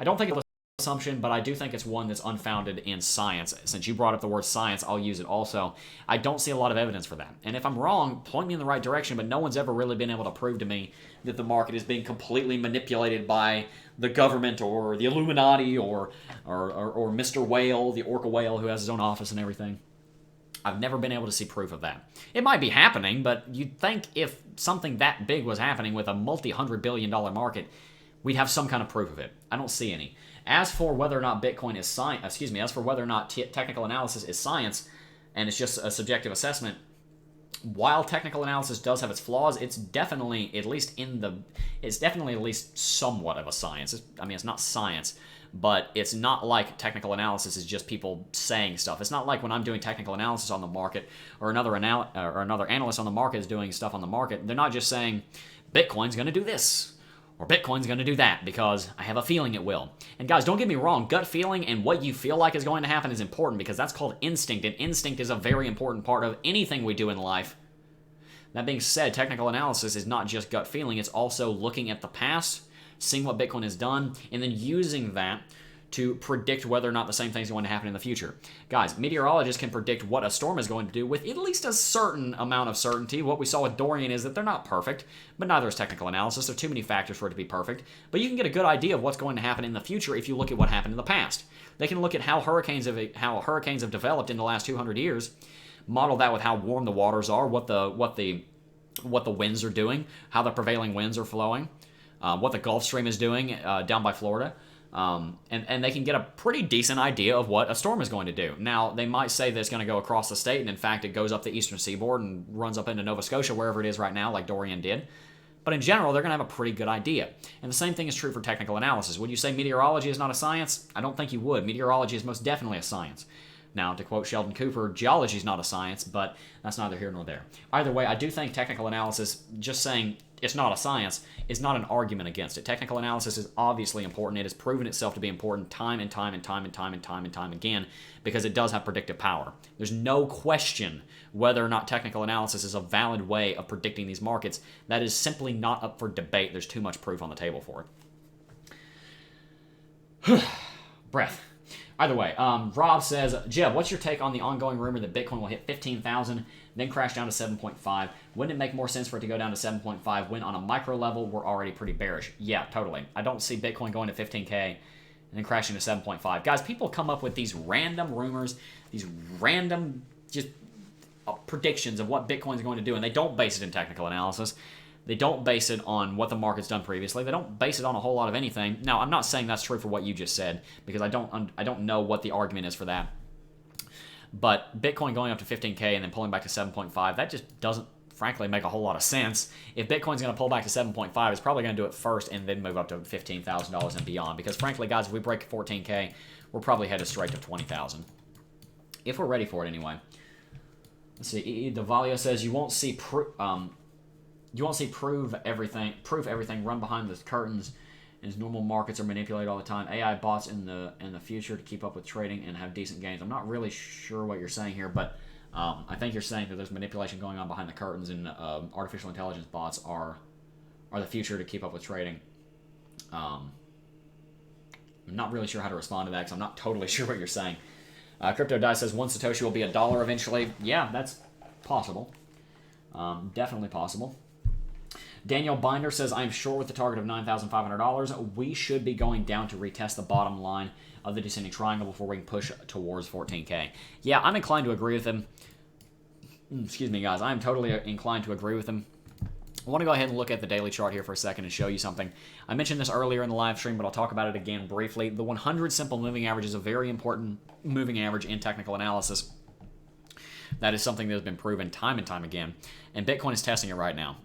don't think it's an assumption, but I do think it's one that's unfounded in science. Since you brought up the word science, I'll use it also. I don't see a lot of evidence for that. And if I'm wrong, point me in the right direction, but no one's ever really been able to prove to me that the market is being completely manipulated by the government or the Illuminati or Mr. Whale, the orca whale who has his own office and everything. I've never been able to see proof of that. It might be happening, but you'd think if something that big was happening with a multi-hundred-billion-dollar market, we'd have some kind of proof of it. I don't see any. As for whether or not Bitcoin is science, as for whether or not technical analysis is science, and it's just a subjective assessment, while technical analysis does have its flaws, it's definitely at least somewhat of a science. It's not science, but it's not like technical analysis is just people saying stuff. It's not like when I'm doing technical analysis on the market or another analyst on the market is doing stuff on the market. They're not just saying Bitcoin's going to do this or Bitcoin's going to do that because I have a feeling it will. And guys, don't get me wrong, gut feeling and what you feel like is going to happen is important because that's called instinct, and instinct is a very important part of anything we do in life. That being said, technical analysis is not just gut feeling, it's also looking at the past, seeing what Bitcoin has done, and then using that to predict whether or not the same thing is going to happen in the future. Guys, meteorologists can predict what a storm is going to do with at least a certain amount of certainty. What we saw with Dorian is that they're not perfect, but neither is technical analysis. There are too many factors for it to be perfect. But you can get a good idea of what's going to happen in the future if you look at what happened in the past. They can look at how hurricanes have developed in the last 200 years, model that with how warm the waters are, what the winds are doing, how the prevailing winds are flowing, what the Gulf Stream is doing down by Florida. And they can get a pretty decent idea of what a storm is going to do. Now, they might say that it's going to go across the state, and in fact, it goes up the eastern seaboard and runs up into Nova Scotia, wherever it is right now, like Dorian did. But in general, they're going to have a pretty good idea. And the same thing is true for technical analysis. Would you say meteorology is not a science? I don't think you would. Meteorology is most definitely a science. Now, to quote Sheldon Cooper, geology is not a science, but that's neither here nor there. Either way, I do think technical analysis, just saying it's not a science, is not an argument against it. Technical analysis is obviously important. It has proven itself to be important time and time and time and time and time and time again because it does have predictive power. There's no question whether or not technical analysis is a valid way of predicting these markets. That is simply not up for debate. There's too much proof on the table for it. Breath. Either way, Rob says, Jeb, what's your take on the ongoing rumor that Bitcoin will hit 15,000, then crash down to 7.5? Wouldn't it make more sense for it to go down to 7.5 when on a micro level we're already pretty bearish? Yeah, totally. I don't see Bitcoin going to 15K and then crashing to 7.5. Guys, people come up with these random rumors, these random just predictions of what Bitcoin's going to do, and they don't base it in technical analysis. They don't base it on what the market's done previously. They don't base it on a whole lot of anything. Now, I'm not saying that's true for what you just said because I don't know what the argument is for that. But Bitcoin going up to 15K and then pulling back to 7.5, that just doesn't, frankly, make a whole lot of sense. If Bitcoin's going to pull back to 7.5, it's probably going to do it first and then move up to $15,000 and beyond. Because, frankly, guys, if we break 14K, we're probably headed straight to 20,000. If we're ready for it anyway. Let's see. E. Devalia says you won't see proof everything run behind the curtains, and normal markets are manipulated all the time. AI bots in the future to keep up with trading and have decent gains. I'm not really sure what you're saying here, but I think you're saying that there's manipulation going on behind the curtains, and artificial intelligence bots are the future to keep up with trading. I'm not really sure how to respond to that because I'm not totally sure what you're saying. Crypto Die says one Satoshi will be $1 eventually. Yeah, that's possible. Definitely possible. Daniel Binder says, I am short with the target of $9,500. We should be going down to retest the bottom line of the descending triangle before we can push towards 14K. Yeah, I'm inclined to agree with him. Excuse me, guys. I'm totally inclined to agree with him. I want to go ahead and look at the daily chart here for a second and show you something. I mentioned this earlier in the live stream, but I'll talk about it again briefly. The 100 simple moving average is a very important moving average in technical analysis. That is something that has been proven time and time again, and Bitcoin is testing it right now.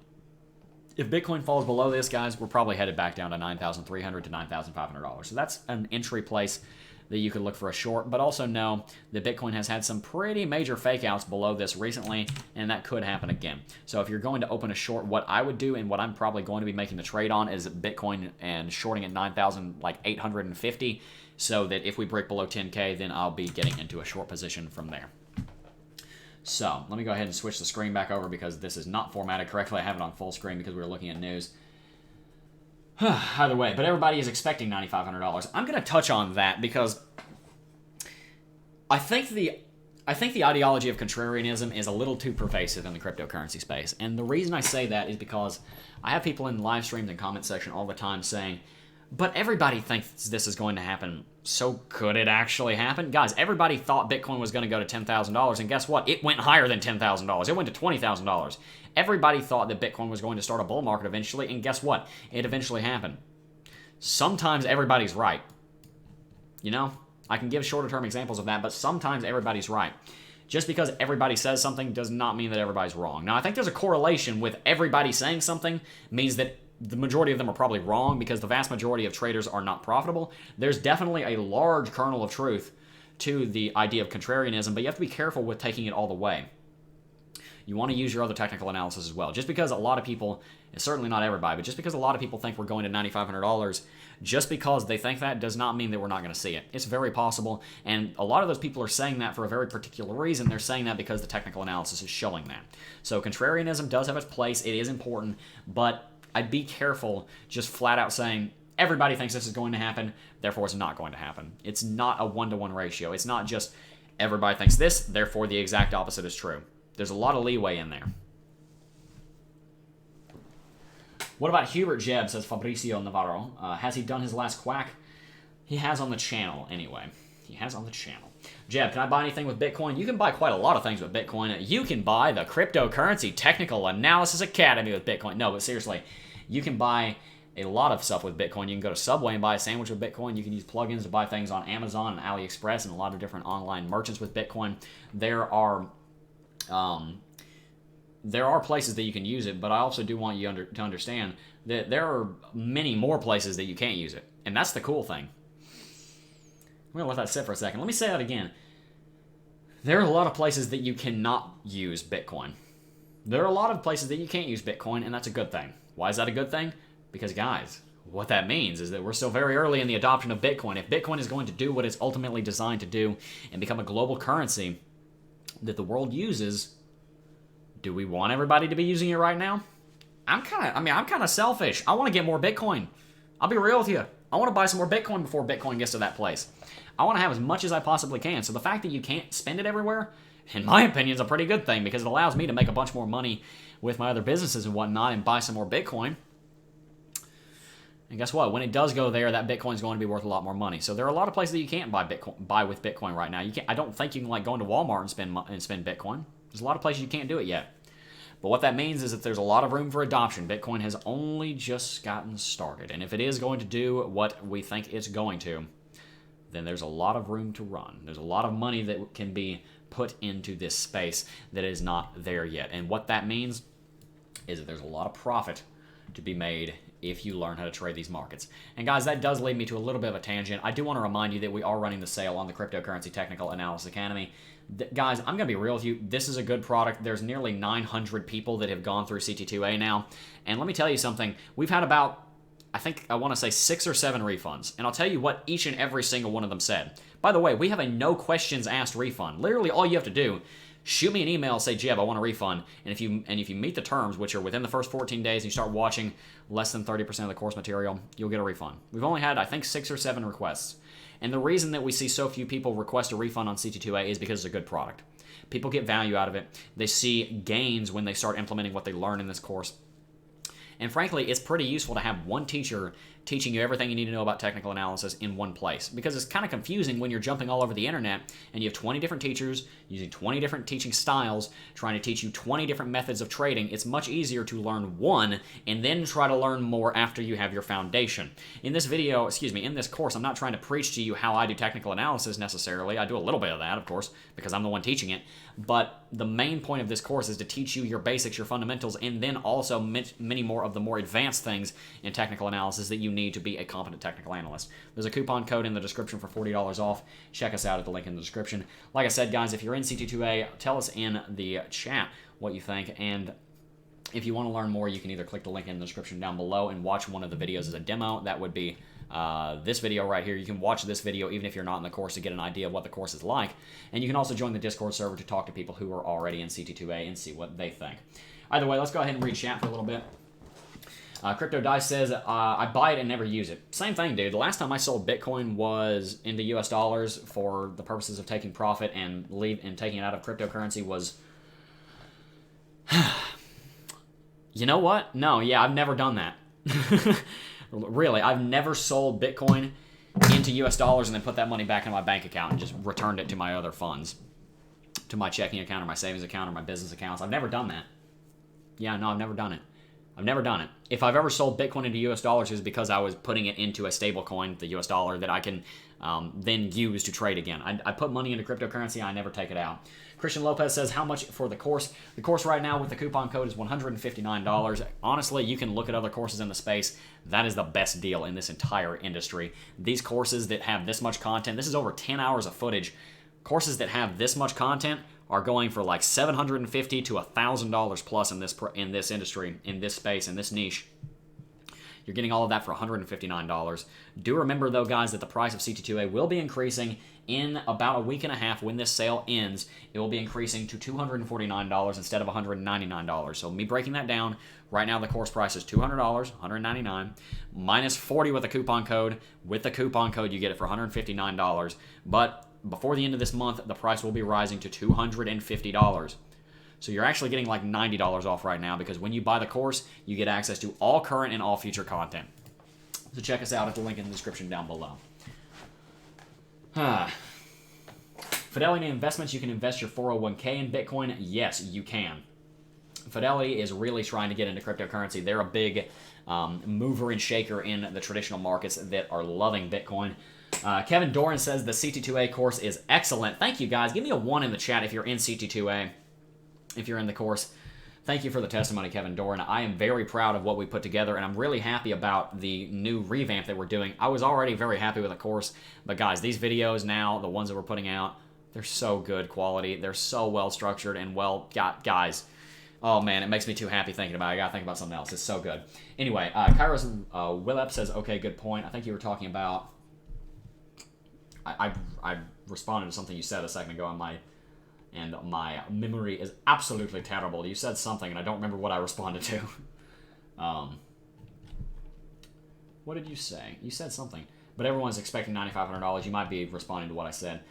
If Bitcoin falls below this, guys, we're probably headed back down to $9,300 to $9,500. So that's an entry place that you could look for a short, but also know that Bitcoin has had some pretty major fake outs below this recently, and that could happen again. So if you're going to open a short, what I would do and what I'm probably going to be making the trade on is Bitcoin and shorting at 9,850, so that if we break below 10K, then I'll be getting into a short position from there. So let me go ahead and switch the screen back over because this is not formatted correctly. I have it on full screen because we were looking at news. Either way, but everybody is expecting $9,500. I'm going to touch on that because I think the ideology of contrarianism is a little too pervasive in the cryptocurrency space. And the reason I say that is because I have people in live streams and comment section all the time saying, but everybody thinks this is going to happen, so could it actually happen? Guys, everybody thought Bitcoin was going to go to $10,000, and guess what? It went higher than $10,000. It went to $20,000. Everybody thought that Bitcoin was going to start a bull market eventually, and guess what? It eventually happened. Sometimes everybody's right. You know, I can give shorter-term examples of that, but sometimes everybody's right. Just because everybody says something does not mean that everybody's wrong. Now, I think there's a correlation with everybody saying something means that the majority of them are probably wrong because the vast majority of traders are not profitable. There's definitely a large kernel of truth to the idea of contrarianism, but you have to be careful with taking it all the way. You want to use your other technical analysis as well. Just because a lot of people, and certainly not everybody, but just because a lot of people think we're going to $9,500, just because they think that does not mean that we're not going to see it. It's very possible, and a lot of those people are saying that for a very particular reason. They're saying that because the technical analysis is showing that. So contrarianism does have its place. It is important, but I'd be careful just flat out saying everybody thinks this is going to happen, therefore it's not going to happen. It's not a one-to-one ratio. It's not just everybody thinks this, therefore the exact opposite is true. There's a lot of leeway in there. What about Hubert Jeb, says Fabricio Navarro. Has he done his last quack? He has on the channel, anyway. He has on the channel. Jeb, can I buy anything with Bitcoin? You can buy quite a lot of things with Bitcoin. You can buy the Cryptocurrency Technical Analysis Academy with Bitcoin. No, but seriously, you can buy a lot of stuff with Bitcoin. You can go to Subway and buy a sandwich with Bitcoin. You can use plugins to buy things on Amazon and AliExpress and a lot of different online merchants with Bitcoin. There are places that you can use it, but I also do want you to understand that there are many more places that you can't use it. And that's the cool thing. I'm going to let that sit for a second. Let me say that again. There are a lot of places that you cannot use Bitcoin. There are a lot of places that you can't use Bitcoin, and that's a good thing. Why is that a good thing? Because, guys, what that means is that we're still very early in the adoption of Bitcoin. If Bitcoin is going to do what it's ultimately designed to do and become a global currency that the world uses, do we want everybody to be using it right now? I'm kind of selfish. I want to get more Bitcoin. I'll be real with you. I want to buy some more Bitcoin before Bitcoin gets to that place. I want to have as much as I possibly can. So the fact that you can't spend it everywhere, in my opinion, is a pretty good thing because it allows me to make a bunch more money with my other businesses and whatnot and buy some more Bitcoin. And guess what? When it does go there, that Bitcoin is going to be worth a lot more money. So there are a lot of places that you can't buy with Bitcoin right now. You can't. I don't think you can like go into Walmart and spend Bitcoin. There's a lot of places you can't do it yet. But what that means is that there's a lot of room for adoption. Bitcoin has only just gotten started. And if it is going to do what we think it's going to, then there's a lot of room to run. There's a lot of money that can be put into this space that is not there yet. And what that means is that there's a lot of profit to be made if you learn how to trade these markets. And guys, that does lead me to a little bit of a tangent. I do want to remind you that we are running the sale on the Cryptocurrency Technical Analysis Academy. Guys, I'm going to be real with you. This is a good product. There's nearly 900 people that have gone through CT2A now. And let me tell you something. We've had about, I want to say 6 or 7 refunds. And I'll tell you what each and every single one of them said. By the way, we have a no questions asked refund. Literally all you have to do, shoot me an email, say, Jeb, I want a refund. And if you meet the terms, which are within the first 14 days, and you start watching less than 30% of the course material, you'll get a refund. We've only had, I think, 6 or 7 requests. And the reason that we see so few people request a refund on CT2A is because it's a good product. People get value out of it. They see gains when they start implementing what they learn in this course. And frankly, it's pretty useful to have one teacher teaching you everything you need to know about technical analysis in one place. Because it's kind of confusing when you're jumping all over the internet and you have 20 different teachers using 20 different teaching styles trying to teach you 20 different methods of trading. It's much easier to learn one and then try to learn more after you have your foundation. In this video, in this course, I'm not trying to preach to you how I do technical analysis necessarily. I do a little bit of that, of course, because I'm the one teaching it. But the main point of this course is to teach you your basics, your fundamentals, and then also many more of the more advanced things in technical analysis that you need to be a competent technical analyst. There's a coupon code in the description for $40 off. Check us out at the link in the description. Like I said, guys, if you're in CT2A, tell us in the chat what you think. And if you want to learn more, you can either click the link in the description down below and watch one of the videos as a demo. That would be this video right here. You can watch this video even if you're not in the course to get an idea of what the course is like. And you can also join the Discord server to talk to people who are already in CT2A and see what they think. Either way, let's go ahead and read chat for a little bit. Crypto Dice says, I buy it and never use it. Same thing, dude. The last time I sold Bitcoin was into US dollars for the purposes of taking profit and taking it out of cryptocurrency was... You know what? No, yeah, I've never done that. Really, I've never sold Bitcoin into US dollars and then put that money back in my bank account and just returned it to my other funds. To my checking account or my savings account or my business accounts. I've never done that. Yeah, no, I've never done it. I've never done it. If I've ever sold Bitcoin into US dollars, it's because I was putting it into a stable coin, the US dollar, that I can then use to trade again. I put money into cryptocurrency, I never take it out. Christian Lopez says, how much for the course? The course right now with the coupon code is $159. Honestly, you can look at other courses in the space. That is the best deal in this entire industry. These courses that have this much content, this is over 10 hours of footage. Courses that have this much content are going for like $750 to $1,000 plus in this industry, in this space, in this niche. You're getting all of that for $159. Do remember, though, guys, that the price of CT2A will be increasing in about a week and a half. When this sale ends, it will be increasing to $249 instead of $199. So me breaking that down, right now the course price is $200, $199, minus $40 with the coupon code. With the coupon code, you get it for $159. But before the end of this month, the price will be rising to $250. So you're actually getting like $90 off right now because when you buy the course, you get access to all current and all future content. So check us out at the link in the description down below. Fidelity Investments, you can invest your 401k in Bitcoin. Yes, you can. Fidelity is really trying to get into cryptocurrency. They're a big mover and shaker in the traditional markets that are loving Bitcoin. Kevin Doran says the CT2A course is excellent. Thank you, guys. Give me a 1 in the chat if you're in CT2A, if you're in the course. Thank you for the testimony, Kevin Doran. I am very proud of what we put together, and I'm really happy about the new revamp that we're doing. I was already very happy with the course, but guys, these videos now, the ones that we're putting out, they're so good quality. They're so well structured and well got, guys. Oh man, it makes me too happy thinking about it. I gotta think about something else. It's so good. Anyway, Kairos Willep says, okay, good point. I think you were talking about... I responded to something you said a second ago on my memory is absolutely terrible. You said something, and I don't remember what I responded to. What did you say? You said something. But everyone's expecting $9,500. You might be responding to what I said.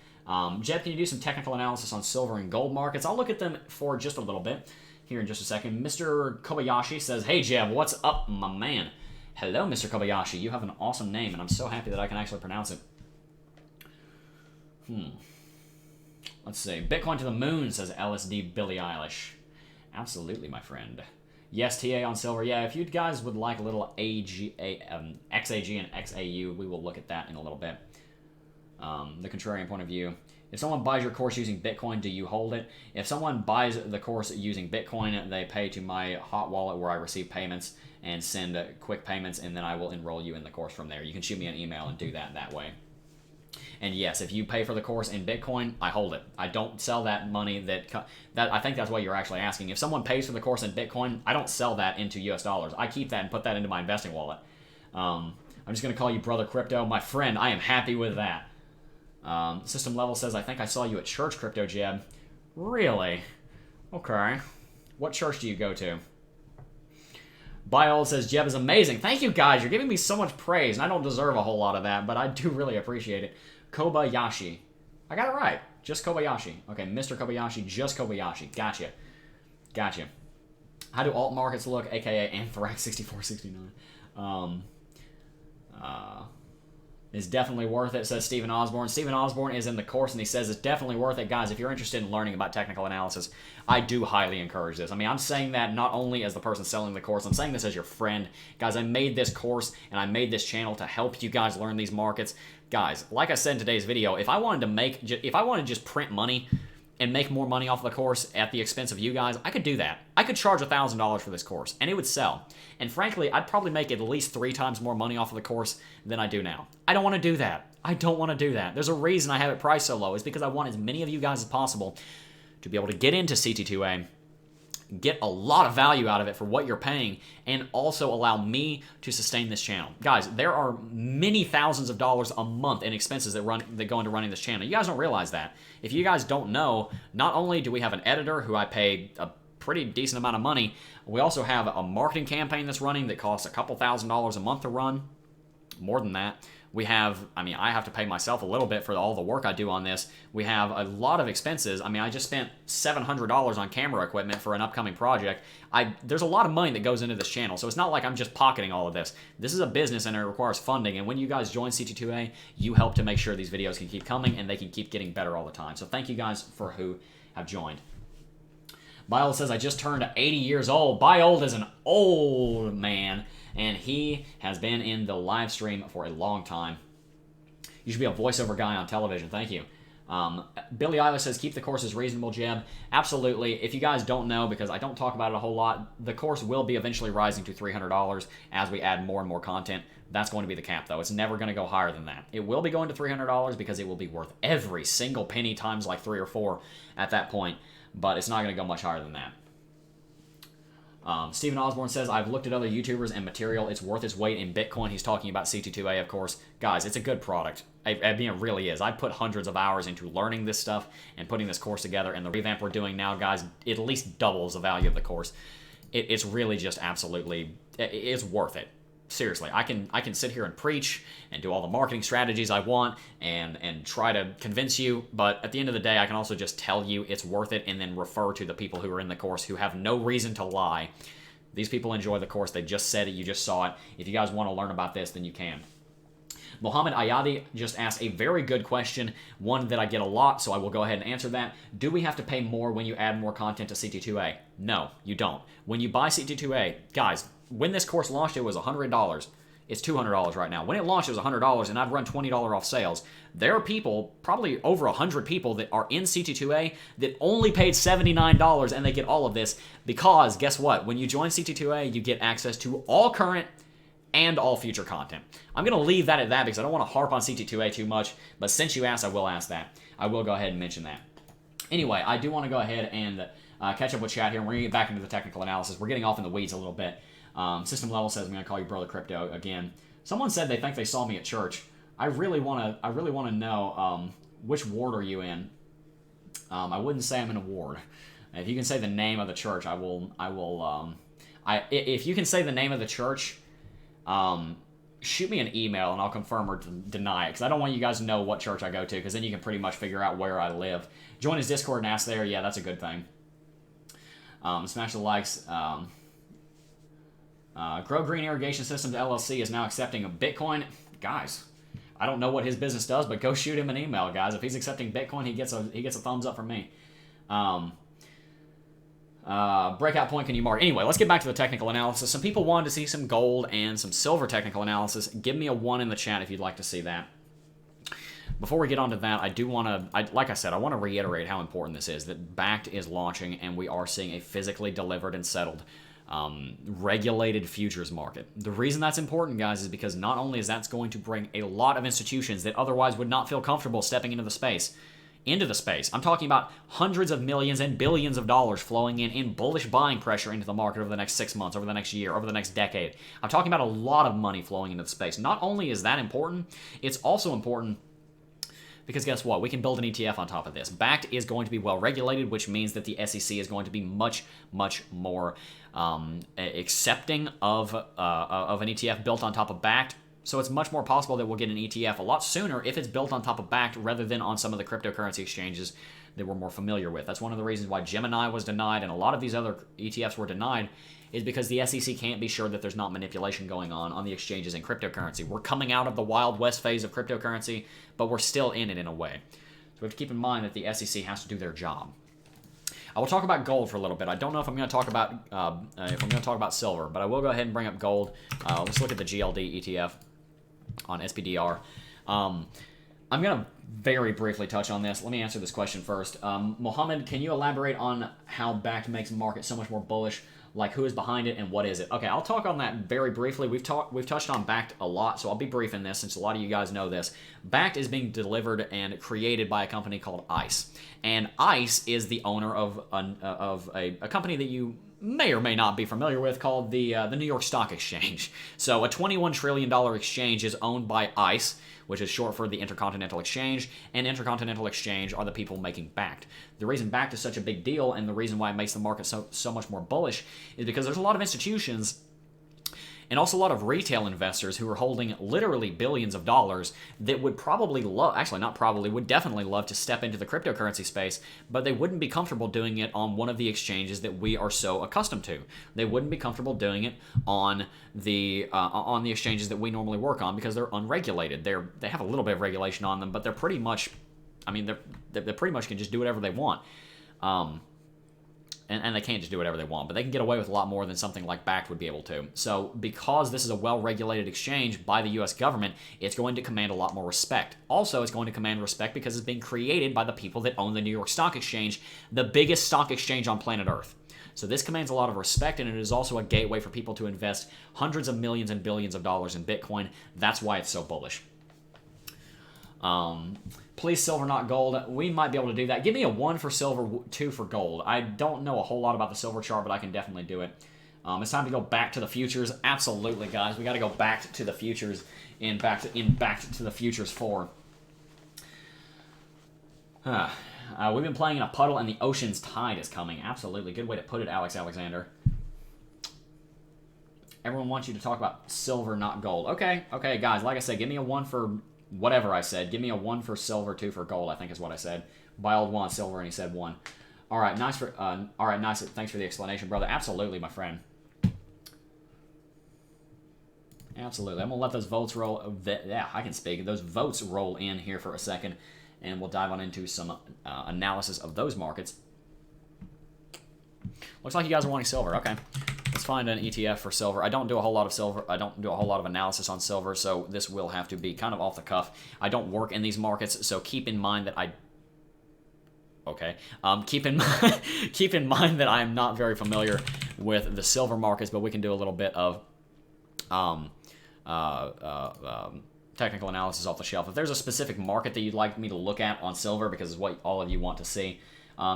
Jeb, can you do some technical analysis on silver and gold markets? I'll look at them for just a little bit here in just a second. Mr. Kobayashi says, hey, Jeb, what's up, my man? Hello, Mr. Kobayashi. You have an awesome name, and I'm so happy that I can actually pronounce it. Let's see. Bitcoin to the moon, says LSD Billie Eilish. Absolutely, my friend. Yes, TA on silver. Yeah, if you guys would like a little XAG and XAU, we will look at that in a little bit. The contrarian point of view. If someone buys your course using Bitcoin, do you hold it? If someone buys the course using Bitcoin, they pay to my hot wallet where I receive payments and send quick payments, and then I will enroll you in the course from there. You can shoot me an email and do that way. And yes, if you pay for the course in Bitcoin, I hold it. I don't sell that money that I think that's what you're actually asking. If someone pays for the course in Bitcoin, I don't sell that into US dollars. I keep that and put that into my investing wallet. I'm just going to call you Brother Crypto. My friend, I am happy with that. System Level says, I think I saw you at church, Crypto Jeb. Really? Okay. What church do you go to? Biold says, Jeb is amazing. Thank you, guys. You're giving me so much praise, and I don't deserve a whole lot of that, but I do really appreciate it. Kobayashi. I got it right. Just Kobayashi. Okay, Mr. Kobayashi, just Kobayashi. Gotcha. Gotcha. How do alt markets look, aka Anthrax 6469? Is definitely worth it, says Stephen Osborne. Stephen Osborne is in the course, and he says it's definitely worth it. Guys, if you're interested in learning about technical analysis, I do highly encourage this. I mean, I'm saying that not only as the person selling the course, I'm saying this as your friend. Guys, I made this course, and I made this channel to help you guys learn these markets. Guys, like I said in today's video, if I wanted to just print money and make more money off of the course at the expense of you guys, I could do that. I could charge $1,000 for this course, and it would sell. And frankly, I'd probably make at least 3 times more money off of the course than I do now. I don't want to do that. I don't want to do that. There's a reason I have it priced so low. It's because I want as many of you guys as possible to be able to get into CT2A, get a lot of value out of it for what you're paying, and also allow me to sustain this channel. Guys, there are many thousands of dollars a month in expenses that go into running this channel. You guys don't realize that. If you guys don't know, not only do we have an editor who I pay a pretty decent amount of money, we also have a marketing campaign that's running that costs a couple $1,000s a month to run. More than that. We have, I mean, I have to pay myself a little bit for all the work I do on this. We have a lot of expenses. I mean, I just spent $700 on camera equipment for an upcoming project. There's a lot of money that goes into this channel, so it's not like I'm just pocketing all of this. This is a business and it requires funding, and when you guys join CT2A, you help to make sure these videos can keep coming and they can keep getting better all the time. So thank you guys for who have joined. Biold says, I just turned 80 years old. Biold is an old man, and he has been in the live stream for a long time. You should be a voiceover guy on television. Thank you. Billie Eilish says, keep the courses reasonable, Jeb. Absolutely. If you guys don't know, because I don't talk about it a whole lot, the course will be eventually rising to $300 as we add more and more content. That's going to be the cap, though. It's never going to go higher than that. It will be going to $300 because it will be worth every single penny times like 3 or 4 at that point, but it's not going to go much higher than that. Stephen Osborne says, I've looked at other YouTubers and material. It's worth its weight in Bitcoin. He's talking about CT2A, of course. Guys, it's a good product. I mean, it really is. I put hundreds of hours into learning this stuff and putting this course together, and the revamp we're doing now, guys, it at least doubles the value of the course. It's really just absolutely, it's worth it. Seriously, I can sit here and preach and do all the marketing strategies I want and try to convince you, but at the end of the day, I can also just tell you it's worth it and then refer to the people who are in the course who have no reason to lie. These people enjoy the course. They just said it. You just saw it. If you guys want to learn about this, then you can. Mohammed Ayadi just asked a very good question, one that I get a lot, so I will go ahead and answer that. Do we have to pay more when you add more content to CT2A? No, you don't. When you buy CT2A, guys, when this course launched, it was $100. It's $200 right now. When it launched, it was $100, and I'd run $20 off sales. There are people, probably over 100 people, that are in CT2A that only paid $79, and they get all of this because, guess what? When you join CT2A, you get access to all current and all future content. I'm going to leave that at that because I don't want to harp on CT2A too much, but since you asked, I will ask that. I will go ahead and mention that. Anyway, I do want to go ahead and catch up with chat here, and we're going to get back into the technical analysis. We're getting off in the weeds a little bit. System Level says I'm going to call you Brother Crypto again. Someone said they think they saw me at church. I really want to know which ward are you in. I wouldn't say I'm in a ward. If you can say the name of the church, I will. If you can say the name of the church, shoot me an email and I'll confirm or deny it, because I don't want you guys to know what church I go to, because then you can pretty much figure out where I live. Join his Discord and ask there. Yeah, that's a good thing. Smash the likes. Grow Green Irrigation Systems LLC is now accepting a Bitcoin. Guys, I don't know what his business does, but go shoot him an email, guys. If he's accepting Bitcoin, he gets a thumbs up from me. Breakout point, can you mark? Anyway, let's get back to the technical analysis. Some people wanted to see some gold and some silver technical analysis. Give me a 1 in the chat if you'd like to see that. Before we get on to that, I do want to, like I said, I want to reiterate how important this is, that BACT is launching and we are seeing a physically delivered and settled regulated futures market. The reason that's important, guys, is because not only is that going to bring a lot of institutions that otherwise would not feel comfortable stepping into the space. I'm talking about hundreds of millions and billions of dollars flowing in bullish buying pressure into the market over the next 6 months, over the next year, over the next decade. I'm talking about a lot of money flowing into the space. Not only is that important, it's also important because guess what? We can build an ETF on top of this. BACT is going to be well regulated, which means that the SEC is going to be much, much more accepting of an ETF built on top of BACT. So it's much more possible that we'll get an ETF a lot sooner if it's built on top of BACT rather than on some of the cryptocurrency exchanges that we're more familiar with. That's one of the reasons why Gemini was denied and a lot of these other ETFs were denied, is because the SEC can't be sure that there's not manipulation going on the exchanges in cryptocurrency. We're coming out of the Wild West phase of cryptocurrency, but we're still in it in a way. So we have to keep in mind that the SEC has to do their job. I will talk about gold for a little bit. I don't know if I'm going to talk about silver, but I will go ahead and bring up gold. Let's look at the GLD ETF on SPDR. I'm going to very briefly touch on this. Let me answer this question first. Mohammed, can you elaborate on how BACT makes the market so much more bullish? Like, who is behind it and what is it? Okay, I'll talk on that very briefly. We've touched on BACT a lot, so I'll be brief in this since a lot of you guys know this. BACT is being delivered and created by a company called ICE. And ICE is the owner of a company that you may or may not be familiar with called the New York Stock Exchange. So a $21 trillion exchange is owned by ICE, which is short for the Intercontinental Exchange, and Intercontinental Exchange are the people making BACT. The reason BACT is such a big deal and the reason why it makes the market so much more bullish is because there's a lot of institutions and also a lot of retail investors who are holding literally billions of dollars that would probably love, actually not probably, would definitely love to step into the cryptocurrency space, but they wouldn't be comfortable doing it on one of the exchanges that we are so accustomed to. They wouldn't be comfortable doing it on the exchanges that we normally work on because they're unregulated. They have a little bit of regulation on them, but they're pretty much, I mean, they pretty much can just do whatever they want. And they can't just do whatever they want, but they can get away with a lot more than something like BACT would be able to. So because this is a well-regulated exchange by the U.S. government, it's going to command a lot more respect. Also, it's going to command respect because it's being created by the people that own the New York Stock Exchange, the biggest stock exchange on planet Earth. So this commands a lot of respect, and it is also a gateway for people to invest hundreds of millions and billions of dollars in Bitcoin. That's why it's so bullish. Please silver, not gold. We might be able to do that. Give me a 1 for silver, 2 for gold. I don't know a whole lot about the silver chart, but I can definitely do it. It's time to go back to the futures. Absolutely, guys. We got to go back to the futures in back to the futures 4. We've been playing in a puddle, and the ocean's tide is coming. Absolutely. Good way to put it, Alex Alexander. Everyone wants you to talk about silver, not gold. Okay, guys. Like I said, give me a 1 for whatever I said. Give me a 1 for silver, 2 for gold, I think is what I said. Bild wants silver, and he said 1. All right, nice. Thanks for the explanation, brother. Absolutely, my friend. Absolutely. I'm going to let those votes roll. Yeah, I can speak. Those votes roll in here for a second, and we'll dive on into some analysis of those markets. Looks like you guys are wanting silver. Okay. Let's find an ETF for silver. I don't do a whole lot of silver. I don't do a whole lot of analysis on silver, so this will have to be kind of off the cuff. I don't work in these markets, so keep in mind that keep in mind that I am not very familiar with the silver markets, but we can do a little bit of technical analysis off the shelf. If there's a specific market that you'd like me to look at on silver, because it's what all of you want to see,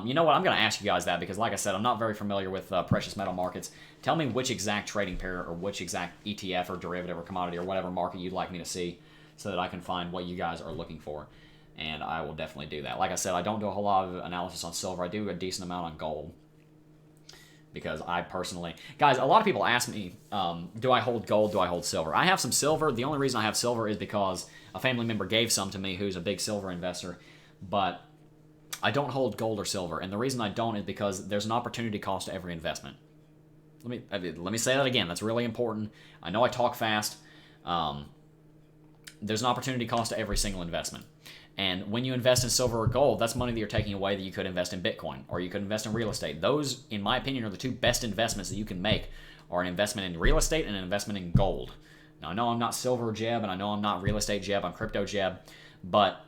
you know what? I'm going to ask you guys that because, like I said, I'm not very familiar with precious metal markets. Tell me which exact trading pair or which exact ETF or derivative or commodity or whatever market you'd like me to see so that I can find what you guys are looking for. And I will definitely do that. Like I said, I don't do a whole lot of analysis on silver. I do a decent amount on gold because I personally... Guys, a lot of people ask me, do I hold gold, do I hold silver? I have some silver. The only reason I have silver is because a family member gave some to me who's a big silver investor. But I don't hold gold or silver, and the reason I don't is because there's an opportunity cost to every investment. Let me say that again. That's really important. I know I talk fast. There's an opportunity cost to every single investment. And when you invest in silver or gold, that's money that you're taking away that you could invest in Bitcoin, or you could invest in real estate. Those, in my opinion, are the two best investments that you can make, are an investment in real estate and an investment in gold. Now, I know I'm not silver Jeb, and I know I'm not real estate Jeb, I'm crypto Jeb, but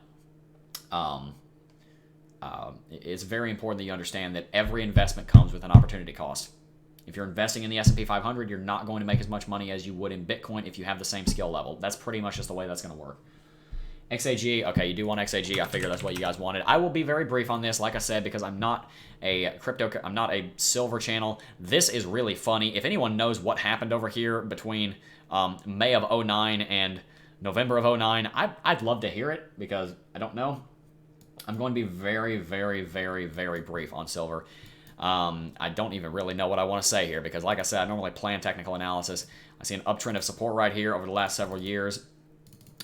it's very important that you understand that every investment comes with an opportunity cost. If you're investing in the S&P 500, you're not going to make as much money as you would in Bitcoin if you have the same skill level. That's pretty much just the way that's going to work. XAG, okay, you do want XAG. I figure that's what you guys wanted. I will be very brief on this, like I said, because I'm not a silver channel. This is really funny. If anyone knows what happened over here between May of 09 and November of 09, I'd love to hear it because I don't know. I'm going to be very, very, very, very brief on silver. I don't even really know what I want to say here because, like I said, I normally plan technical analysis. I see an uptrend of support right here over the last several years.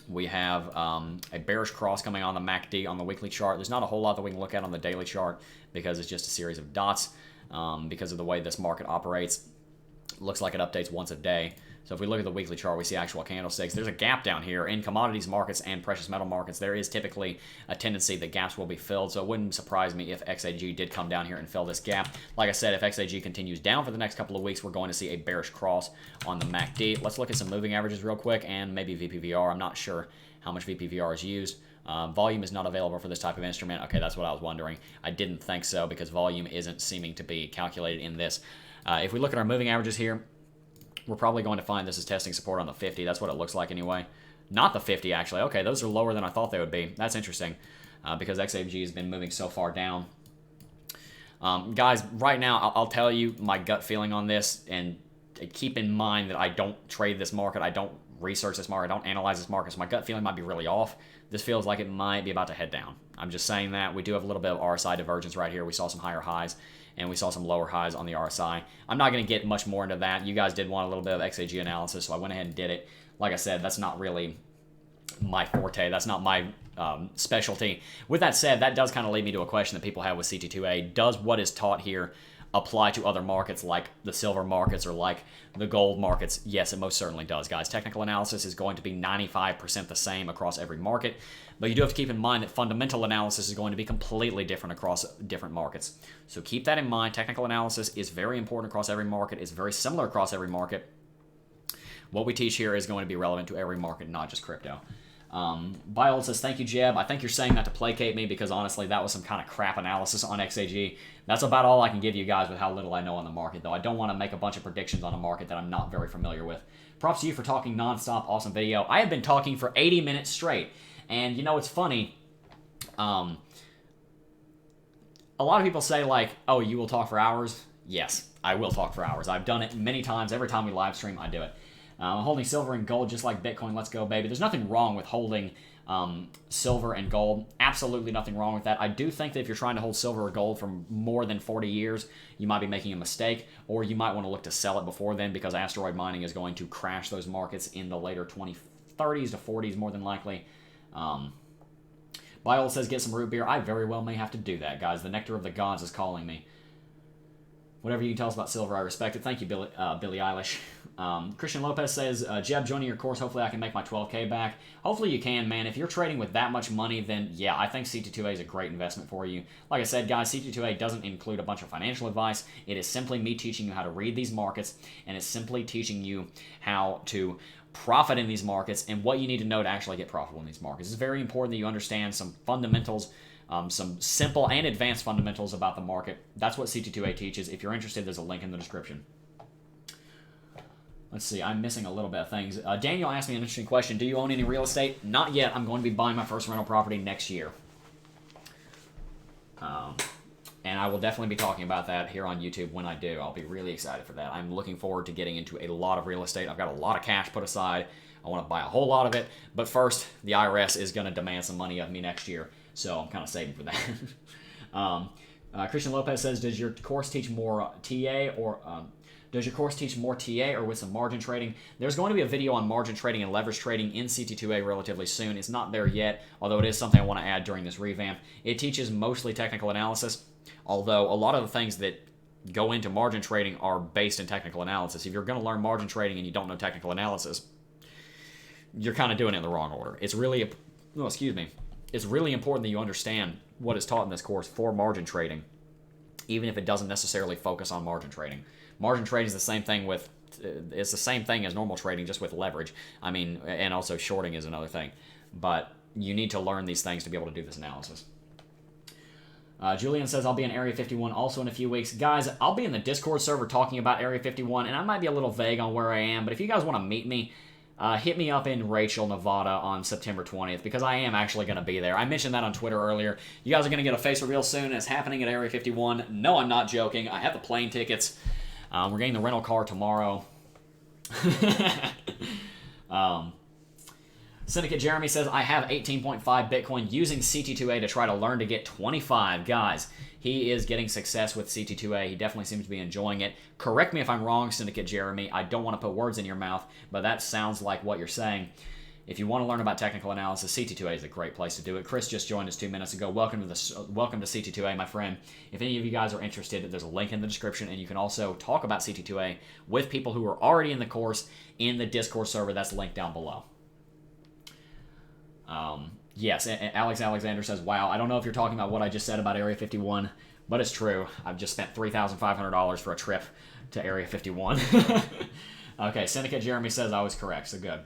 We have a bearish cross coming on the MACD on the weekly chart. There's not a whole lot that we can look at on the daily chart because it's just a series of dots because of the way this market operates. Looks like it updates once a day. So if we look at the weekly chart, we see actual candlesticks. There's a gap down here in commodities markets and precious metal markets. There is typically a tendency that gaps will be filled, so it wouldn't surprise me if XAG did come down here and fill this gap. Like I said, if XAG continues down for the next couple of weeks, we're going to see a bearish cross on the MACD. Let's look at some moving averages real quick and maybe VPVR. I'm not sure how much VPVR is used. Volume is not available for this type of instrument. Okay, that's what I was wondering. I didn't think so because volume isn't seeming to be calculated in this. If we look at our moving averages here, we're probably going to find this is testing support on the 50. That's what it looks like anyway. Not the 50, actually. Okay, those are lower than I thought they would be. That's interesting because XAG has been moving so far down. Guys, right now, I'll tell you my gut feeling on this, and keep in mind that I don't trade this market. I don't research this market. I don't analyze this market, so my gut feeling might be really off. This feels like it might be about to head down. I'm just saying that. We do have a little bit of RSI divergence right here. We saw some higher highs, and we saw some lower highs on the RSI. I'm not going to get much more into that. You guys did want a little bit of XAG analysis, so I went ahead and did it. Like I said, that's not really my forte. That's not my specialty. With that said, that does kind of lead me to a question that people have with CT2A. Does what is taught here apply to other markets like the silver markets or like the gold markets? Yes, it most certainly does, guys. Technical analysis is going to be 95% the same across every market, but you do have to keep in mind that fundamental analysis is going to be completely different across different markets. So keep that in mind. Technical analysis is very important across every market. It's very similar across every market. What we teach here is going to be relevant to every market, not just crypto. Biold says, thank you, Jeb. I think you're saying that to placate me because honestly, that was some kind of crap analysis on XAG. That's about all I can give you guys with how little I know on the market, though. I don't want to make a bunch of predictions on a market that I'm not very familiar with. Props to you for talking nonstop. Awesome video. I have been talking for 80 minutes straight. And you know, it's funny. A lot of people say like, oh, you will talk for hours. Yes, I will talk for hours. I've done it many times. Every time we live stream, I do it. I'm holding silver and gold just like Bitcoin. Let's go, baby. There's nothing wrong with holding silver and gold. Absolutely nothing wrong with that. I do think that if you're trying to hold silver or gold for more than 40 years, you might be making a mistake, or you might want to look to sell it before then because asteroid mining is going to crash those markets in the later 2030s to 40s more than likely. Biold says, get some root beer. I very well may have to do that, guys. The nectar of the gods is calling me. Whatever you can tell us about silver, I respect it. Thank you, Billie Eilish. Christian Lopez says, Jeb, joining your course, hopefully I can make my 12K back. Hopefully you can, man. If you're trading with that much money, then yeah, I think CT2A is a great investment for you. Like I said, guys, CT2A doesn't include a bunch of financial advice. It is simply me teaching you how to read these markets, and it's simply teaching you how to profit in these markets and what you need to know to actually get profitable in these markets. It's very important that you understand some fundamentals, some simple and advanced fundamentals about the market. That's what CT2A teaches. If you're interested, there's a link in the description. Let's see, I'm missing a little bit of things. Daniel asked me an interesting question. Do you own any real estate? Not yet. I'm going to be buying my first rental property next year. And I will definitely be talking about that here on YouTube when I do. I'll be really excited for that. I'm looking forward to getting into a lot of real estate. I've got a lot of cash put aside. I want to buy a whole lot of it. But first, the IRS is going to demand some money of me next year. So I'm kind of saving for that. Christian Lopez says, does your course teach more TA or... does your course teach more TA or with some margin trading? There's going to be a video on margin trading and leverage trading in CT2A relatively soon. It's not there yet, although it is something I want to add during this revamp. It teaches mostly technical analysis, although a lot of the things that go into margin trading are based in technical analysis. If you're going to learn margin trading and you don't know technical analysis, you're kind of doing it in the wrong order. It's really, it's really important that you understand what is taught in this course for margin trading, even if it doesn't necessarily focus on margin trading. Margin trading is the same thing with, it's the same thing as normal trading, just with leverage. I mean, and also shorting is another thing. But you need to learn these things to be able to do this analysis. Julian says, I'll be in Area 51 also in a few weeks. Guys, I'll be in the Discord server talking about Area 51, and I might be a little vague on where I am, but if you guys want to meet me, hit me up in Rachel, Nevada on September 20th, because I am actually going to be there. I mentioned that on Twitter earlier. You guys are going to get a face reveal soon. It's happening at Area 51. No, I'm not joking. I have the plane tickets. We're getting the rental car tomorrow. Syndicate Jeremy says, I have 18.5 Bitcoin using CT2A to try to learn to get 25. Guys, he is getting success with CT2A. He definitely seems to be enjoying it. Correct me if I'm wrong, Syndicate Jeremy. I don't want to put words in your mouth, but that sounds like what you're saying. If you want to learn about technical analysis, CT2A is a great place to do it. Chris just joined us 2 minutes ago. Welcome to CT2A, my friend. If any of you guys are interested, there's a link in the description, and you can also talk about CT2A with people who are already in the course in the Discord server. That's linked down below. Yes, Alex Alexander says, wow, I don't know if you're talking about what I just said about Area 51, but it's true. I've just spent $3,500 for a trip to Area 51. Okay, Syndicate Jeremy says I was correct, so good.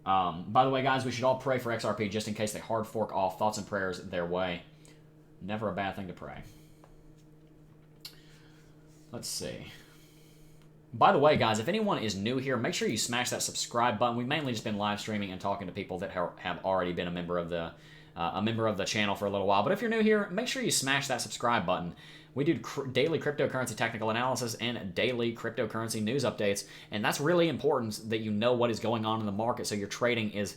By the way, guys, we should all pray for XRP just in case they hard fork off. Thoughts and prayers their way. Never a bad thing to pray. Let's see. By the way, guys, if anyone is new here, make sure you smash that subscribe button. We've mainly just been live streaming and talking to people that have already been a member of the channel for a little while. But if you're new here, make sure you smash that subscribe button. We do daily cryptocurrency technical analysis and daily cryptocurrency news updates, and that's really important that you know what is going on in the market so your trading is,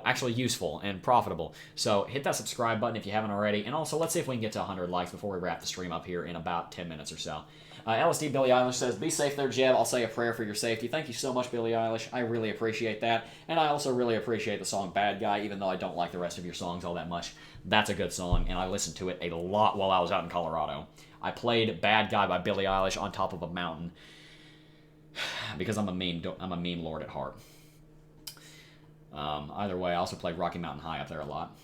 actually useful and profitable. So hit that subscribe button if you haven't already, and also let's see if we can get to 100 likes before we wrap the stream up here in about 10 minutes or so. LSD Billie Eilish says, be safe there, Jeb. I'll say a prayer for your safety. Thank you so much, Billie Eilish. I really appreciate that. And I also really appreciate the song Bad Guy, even though I don't like the rest of your songs all that much. That's a good song, and I listened to it a lot while I was out in Colorado. I played Bad Guy by Billie Eilish on top of a mountain because I'm a meme lord at heart. Either way, I also played Rocky Mountain High up there a lot.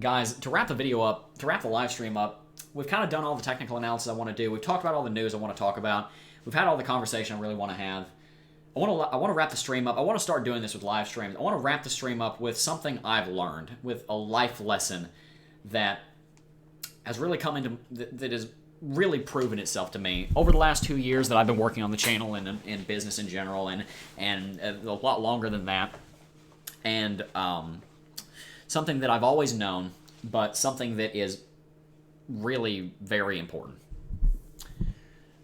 Guys, to wrap the video up, to wrap the live stream up, we've kind of done all the technical analysis I want to do. We've talked about all the news I want to talk about. We've had all the conversation I really want to have. I want to wrap the stream up. I want to start doing this with live streams. I want to wrap the stream up with something I've learned, with a life lesson that has really come into, that has really proven itself to me over the last 2 years that I've been working on the channel and in business in general, and a lot longer than that. And something that I've always known, but something that is really very important.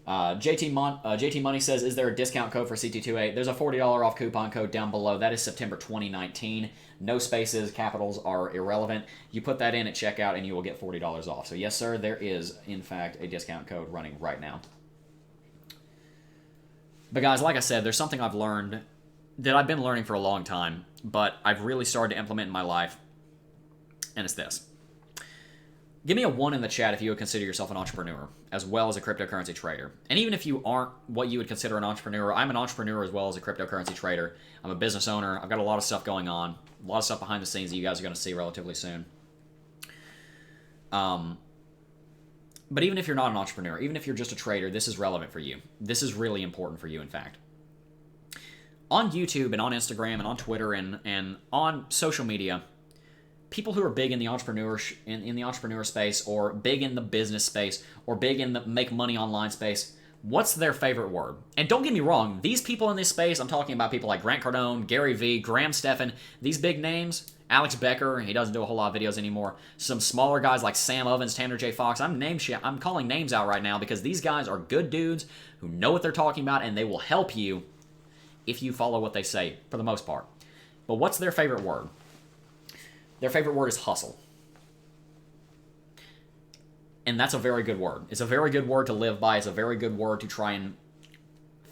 JT Money says, is there a discount code for CT2A? There's a $40 off coupon code down below. That is September 2019. No spaces, capitals are irrelevant. You put that in at checkout and you will get $40 off. So yes, sir, there is, in fact, a discount code running right now. But guys, like I said, there's something I've learned that I've been learning for a long time, but I've really started to implement in my life, and it's this. Give me a 1 in the chat if you would consider yourself an entrepreneur as well as a cryptocurrency trader. And even if you aren't what you would consider an entrepreneur, I'm an entrepreneur as well as a cryptocurrency trader. I'm a business owner. I've got a lot of stuff going on, a lot of stuff behind the scenes that you guys are going to see relatively soon. But even if you're not an entrepreneur, even if you're just a trader, this is relevant for you. This is really important for you, in fact. On YouTube and on Instagram and on Twitter and on social media, people who are big in the entrepreneur in the entrepreneur space, or big in the business space, or big in the make money online space, what's their favorite word? And don't get me wrong, these people in this space, I'm talking about people like Grant Cardone, Gary Vee, Graham Stephan, these big names, Alex Becker, he doesn't do a whole lot of videos anymore. Some smaller guys like Sam Ovens, Tanner J. Fox. I'm calling names out right now because these guys are good dudes who know what they're talking about, and they will help you if you follow what they say for the most part. But what's their favorite word? Their favorite word is hustle. And that's a very good word. It's a very good word to live by. It's a very good word to try and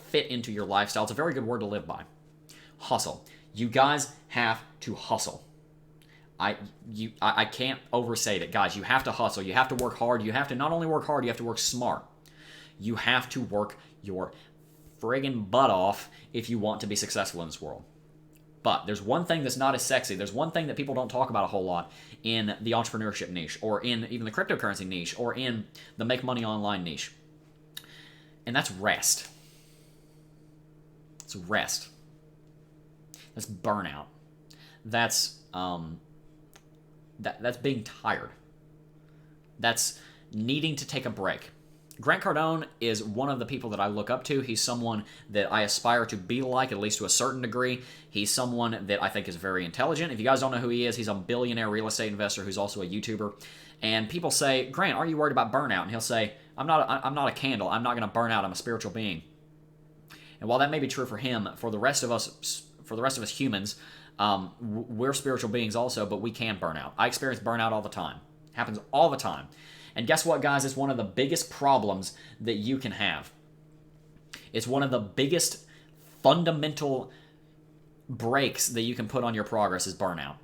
fit into your lifestyle. It's a very good word to live by. Hustle. You guys have to hustle. I can't overstate it. Guys, you have to hustle. You have to work hard. You have to not only work hard, you have to work smart. You have to work your friggin' butt off if you want to be successful in this world. But there's one thing that's not as sexy. There's one thing that people don't talk about a whole lot in the entrepreneurship niche, or in even the cryptocurrency niche, or in the make money online niche. And that's rest. It's rest. That's burnout. That's that's being tired. That's needing to take a break. Grant Cardone is one of the people that I look up to. He's someone that I aspire to be like, at least to a certain degree. He's someone that I think is very intelligent. If you guys don't know who he is, he's a billionaire real estate investor who's also a YouTuber. And people say, Grant, are you worried about burnout? And he'll say, I'm not a candle. I'm not going to burn out. I'm a spiritual being. And while that may be true for him, for the rest of us humans, we're spiritual beings also, but we can burn out. I experience burnout all the time. It happens all the time. And guess what, guys? It's one of the biggest problems that you can have. It's one of the biggest fundamental breaks that you can put on your progress is burnout.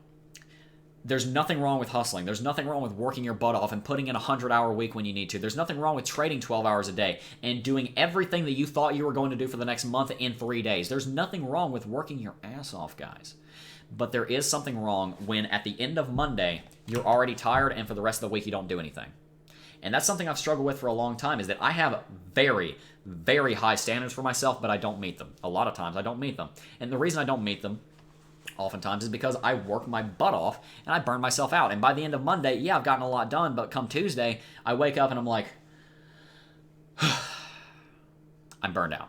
There's nothing wrong with hustling. There's nothing wrong with working your butt off and putting in a 100-hour week when you need to. There's nothing wrong with trading 12 hours a day and doing everything that you thought you were going to do for the next month in 3 days. There's nothing wrong with working your ass off, guys. But there is something wrong when at the end of Monday, you're already tired and for the rest of the week you don't do anything. And that's something I've struggled with for a long time, is that I have very, very high standards for myself, but I don't meet them. A lot of times I don't meet them. And the reason I don't meet them oftentimes is because I work my butt off and I burn myself out. And by the end of Monday, yeah, I've gotten a lot done, but come Tuesday, I wake up and I'm like, I'm burned out.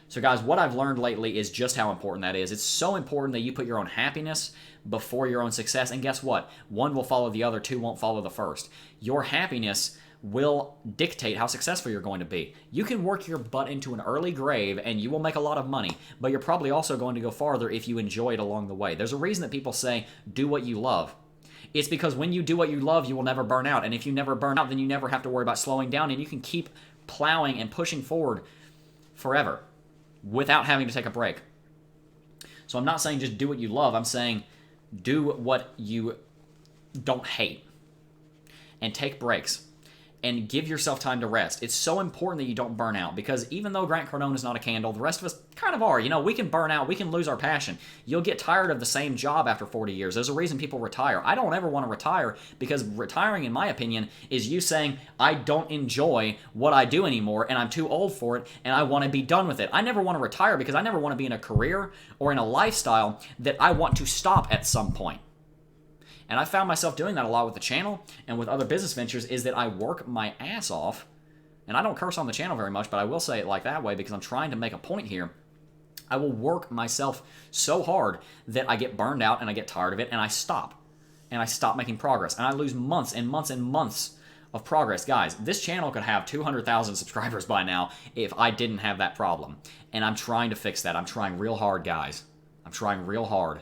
So guys, what I've learned lately is just how important that is. It's so important that you put your own happiness before your own success. And guess what? One will follow the other, two won't follow the first. Your happiness will dictate how successful you're going to be. You can work your butt into an early grave and you will make a lot of money, but you're probably also going to go farther if you enjoy it along the way. There's a reason that people say, do what you love. It's because when you do what you love, you will never burn out. And if you never burn out, then you never have to worry about slowing down, and you can keep plowing and pushing forward forever without having to take a break. So I'm not saying just do what you love. I'm saying do what you don't hate and take breaks and give yourself time to rest. It's so important that you don't burn out, because even though Grant Cardone is not a candle, the rest of us kind of are. You know, we can burn out. We can lose our passion. You'll get tired of the same job after 40 years. There's a reason people retire. I don't ever want to retire, because retiring, in my opinion, is you saying, I don't enjoy what I do anymore and I'm too old for it and I want to be done with it. I never want to retire because I never want to be in a career or in a lifestyle that I want to stop at some point. And I found myself doing that a lot with the channel and with other business ventures, is that I work my ass off. And I don't curse on the channel very much, but I will say it like that way because I'm trying to make a point here. I will work myself so hard that I get burned out and I get tired of it and I stop. And I stop making progress. And I lose months and months and months of progress. Guys, this channel could have 200,000 subscribers by now if I didn't have that problem. And I'm trying to fix that. I'm trying real hard, guys. I'm trying real hard.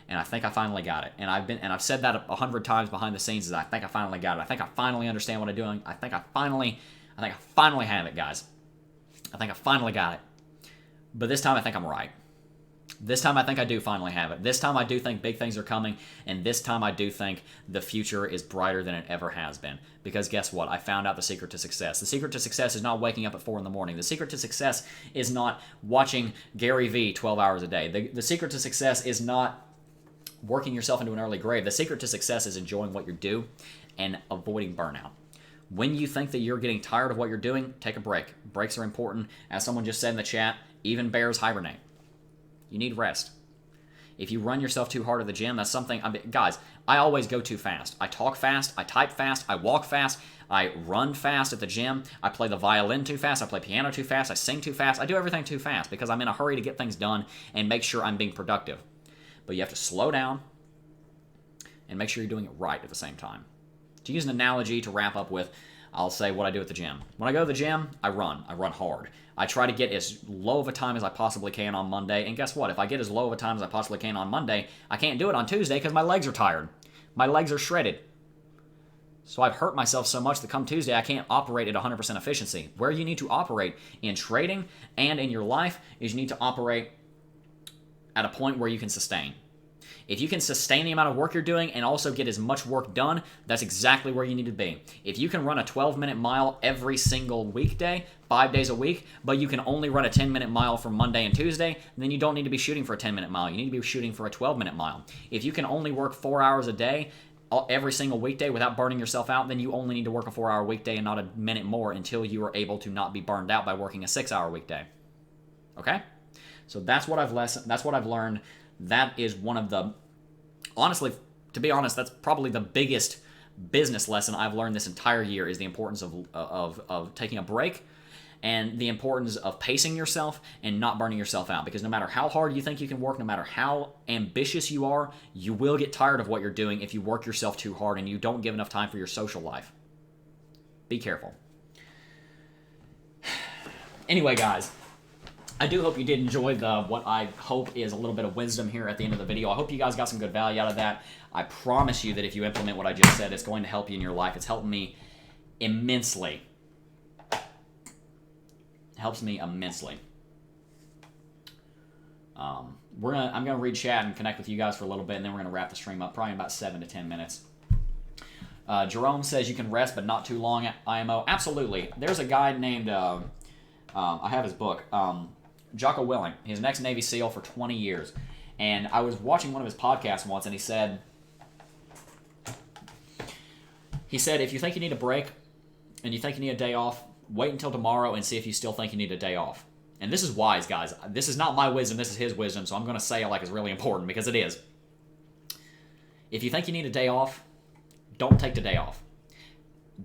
And I think I finally got it. And I've said that 100 times behind the scenes, is I think I finally got it. I think I finally understand what I'm doing. I think I finally have it, guys. I think I finally got it. But this time I think I'm right. This time I think I do finally have it. This time I do think big things are coming, and this time I do think the future is brighter than it ever has been. Because guess what? I found out the secret to success. The secret to success is not waking up at 4 in the morning. The secret to success is not watching Gary Vee 12 hours a day. The secret to success is not working yourself into an early grave. The secret to success is enjoying what you do and avoiding burnout. When you think that you're getting tired of what you're doing, take a break. Breaks are important. As someone just said in the chat, even bears hibernate. You need rest. If you run yourself too hard at the gym, that's something... guys, I always go too fast. I talk fast, I type fast, I walk fast, I run fast at the gym, I play the violin too fast, I play piano too fast, I sing too fast, I do everything too fast because I'm in a hurry to get things done and make sure I'm being productive. But you have to slow down and make sure you're doing it right at the same time. To use an analogy to wrap up with, I'll say what I do at the gym. When I go to the gym, I run hard. I try to get as low of a time as I possibly can on Monday, and guess what? If I get as low of a time as I possibly can on Monday, I can't do it on Tuesday because my legs are tired. My legs are shredded. So I've hurt myself so much that come Tuesday, I can't operate at 100% efficiency. Where you need to operate in trading and in your life is you need to operate at a point where you can sustain. If you can sustain the amount of work you're doing and also get as much work done, that's exactly where you need to be. If you can run a 12-minute mile every single weekday, 5 days a week, but you can only run a 10-minute mile for Monday and Tuesday, then you don't need to be shooting for a 10-minute mile. You need to be shooting for a 12-minute mile. If you can only work 4 hours a day every single weekday without burning yourself out, then you only need to work a 4-hour weekday and not a minute more until you are able to not be burned out by working a 6-hour weekday. Okay? So that's what I've learned. That is one of the, honestly, to be honest, that's probably the biggest business lesson I've learned this entire year is the importance of taking a break and the importance of pacing yourself and not burning yourself out. Because no matter how hard you think you can work, no matter how ambitious you are, you will get tired of what you're doing if you work yourself too hard and you don't give enough time for your social life. Be careful. Anyway, guys, I do hope you did enjoy what I hope is a little bit of wisdom here at the end of the video. I hope you guys got some good value out of that. I promise you that if you implement what I just said, it's going to help you in your life. It's helped me immensely. It helps me immensely. I'm gonna read chat and connect with you guys for a little bit, and then we're gonna wrap the stream up, probably in about 7 to 10 minutes. Jerome says you can rest, but not too long. IMO, absolutely. There's a guy named I have his book. Jocko Willing. He's an ex-Navy SEAL for 20 years. And I was watching one of his podcasts once, and he said, if you think you need a break and you think you need a day off, wait until tomorrow and see if you still think you need a day off. And this is wise, guys. This is not my wisdom. This is his wisdom, so I'm going to say it like it's really important because it is. If you think you need a day off, don't take the day off.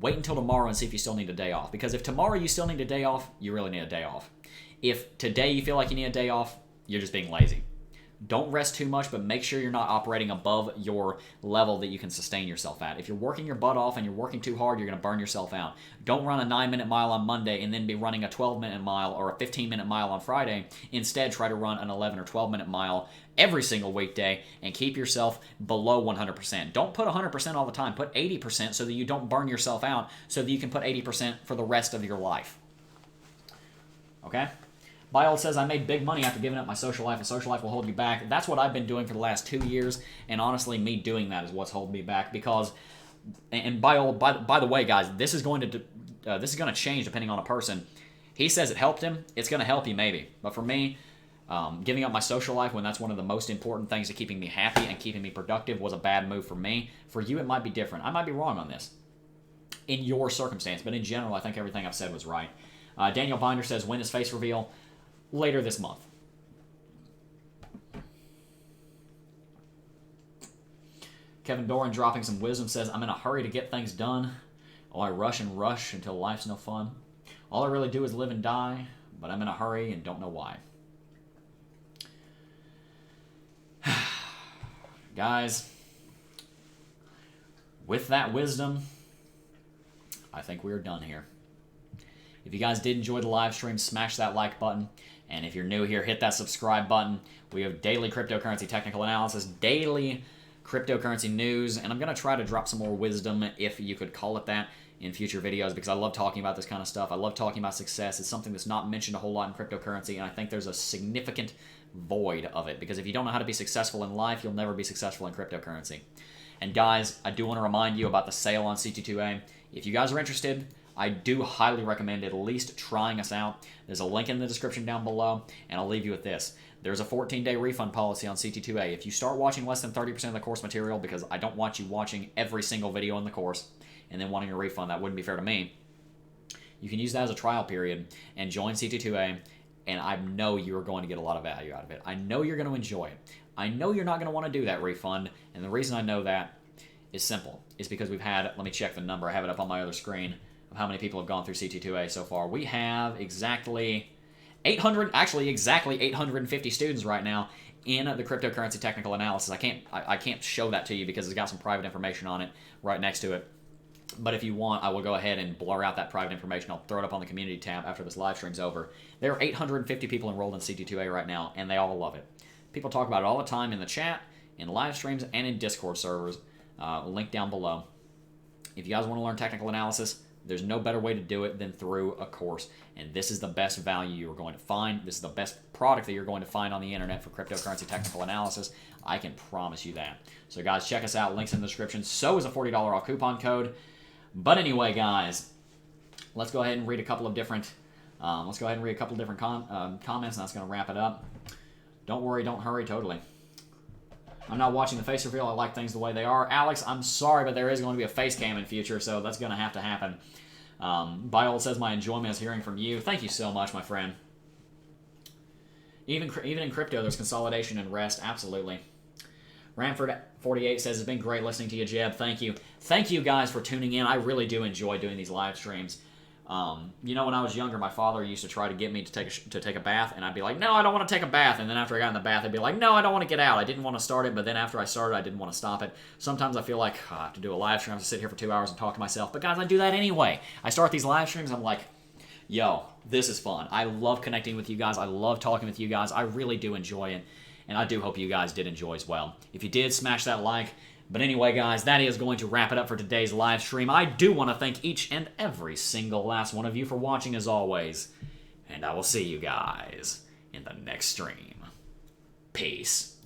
Wait until tomorrow and see if you still need a day off. Because if tomorrow you still need a day off, you really need a day off. If today you feel like you need a day off, you're just being lazy. Don't rest too much, but make sure you're not operating above your level that you can sustain yourself at. If you're working your butt off and you're working too hard, you're going to burn yourself out. Don't run a 9-minute mile on Monday and then be running a 12-minute mile or a 15-minute mile on Friday. Instead, try to run an 11 or 12-minute mile every single weekday and keep yourself below 100%. Don't put 100% all the time. Put 80% so that you don't burn yourself out, so that you can put 80% for the rest of your life. Okay? Biol says, I made big money after giving up my social life, and social life will hold you back. That's what I've been doing for the last 2 years, and honestly, me doing that is what's holding me back. Because, and Biol, by the way, guys, this is going to change depending on a person. He says it helped him. It's going to help you maybe, but for me, giving up my social life when that's one of the most important things to keeping me happy and keeping me productive was a bad move for me. For you, it might be different. I might be wrong on this in your circumstance, but in general, I think everything I've said was right. Daniel Binder says, when is face reveal? Later this month. Kevin Doran dropping some wisdom says, I'm in a hurry to get things done. Oh, I rush and rush until life's no fun. All I really do is live and die, but I'm in a hurry and don't know why. Guys, with that wisdom, I think we are done here. If you guys did enjoy the live stream, smash that like button. And if you're new here, hit that subscribe button. We have daily cryptocurrency technical analysis, daily cryptocurrency news, and I'm going to try to drop some more wisdom, if you could call it that, in future videos, because I love talking about this kind of stuff. I love talking about success. It's something that's not mentioned a whole lot in cryptocurrency, and I think there's a significant void of it, because if you don't know how to be successful in life, you'll never be successful in cryptocurrency. And guys, I do want to remind you about the sale on CT2A. If you guys are interested, I do highly recommend at least trying us out. There's a link in the description down below, and I'll leave you with this. There's a 14-day refund policy on CT2A. If you start watching less than 30% of the course material, because I don't want you watching every single video in the course and then wanting a refund, that wouldn't be fair to me, you can use that as a trial period and join CT2A, and I know you're going to get a lot of value out of it. I know you're going to enjoy it. I know you're not going to want to do that refund, and the reason I know that is simple. It's because we've had, let me check the number, I have it up on my other screen, of how many people have gone through CT2A so far. We have exactly 850 students right now in the cryptocurrency technical analysis. I can't show that to you because it's got some private information on it right next to it. But if you want, I will go ahead and blur out that private information. I'll throw it up on the community tab after this live stream's over. There are 850 people enrolled in CT2A right now, and they all love it. People talk about it all the time in the chat, in live streams, and in Discord servers. Link down below. If you guys want to learn technical analysis, there's no better way to do it than through a course. And this is the best value you're going to find. This is the best product that you're going to find on the internet for cryptocurrency technical analysis. I can promise you that. So guys, check us out. Links in the description. So is a $40 off coupon code. But anyway, guys, let's go ahead and read a couple of different comments, and that's going to wrap it up. Don't worry, don't hurry, totally. I'm not watching the face reveal. I like things the way they are. Alex, I'm sorry, but there is going to be a face cam in future, so that's going to have to happen. Biol says, my enjoyment is hearing from you. Thank you so much, my friend. Even in crypto, there's consolidation and rest. Absolutely. Ramford48 says, it's been great listening to you, Jeb. Thank you. Thank you, guys, for tuning in. I really do enjoy doing these live streams. You know, when I was younger, my father used to try to get me to take a bath, and I'd be like, no, I don't want to take a bath. And then after I got in the bath, I'd be like, no, I don't want to get out. I didn't want to start it, but then after I started, I didn't want to stop it. Sometimes I feel like I have to do a live stream. I have to sit here for 2 hours and talk to myself. But guys, I do that anyway. I start these live streams, I'm like, yo, this is fun. I love connecting with you guys. I love talking with you guys. I really do enjoy it, and I do hope you guys did enjoy as well. If you did, smash that like. But anyway, guys, that is going to wrap it up for today's live stream. I do want to thank each and every single last one of you for watching as always. And I will see you guys in the next stream. Peace.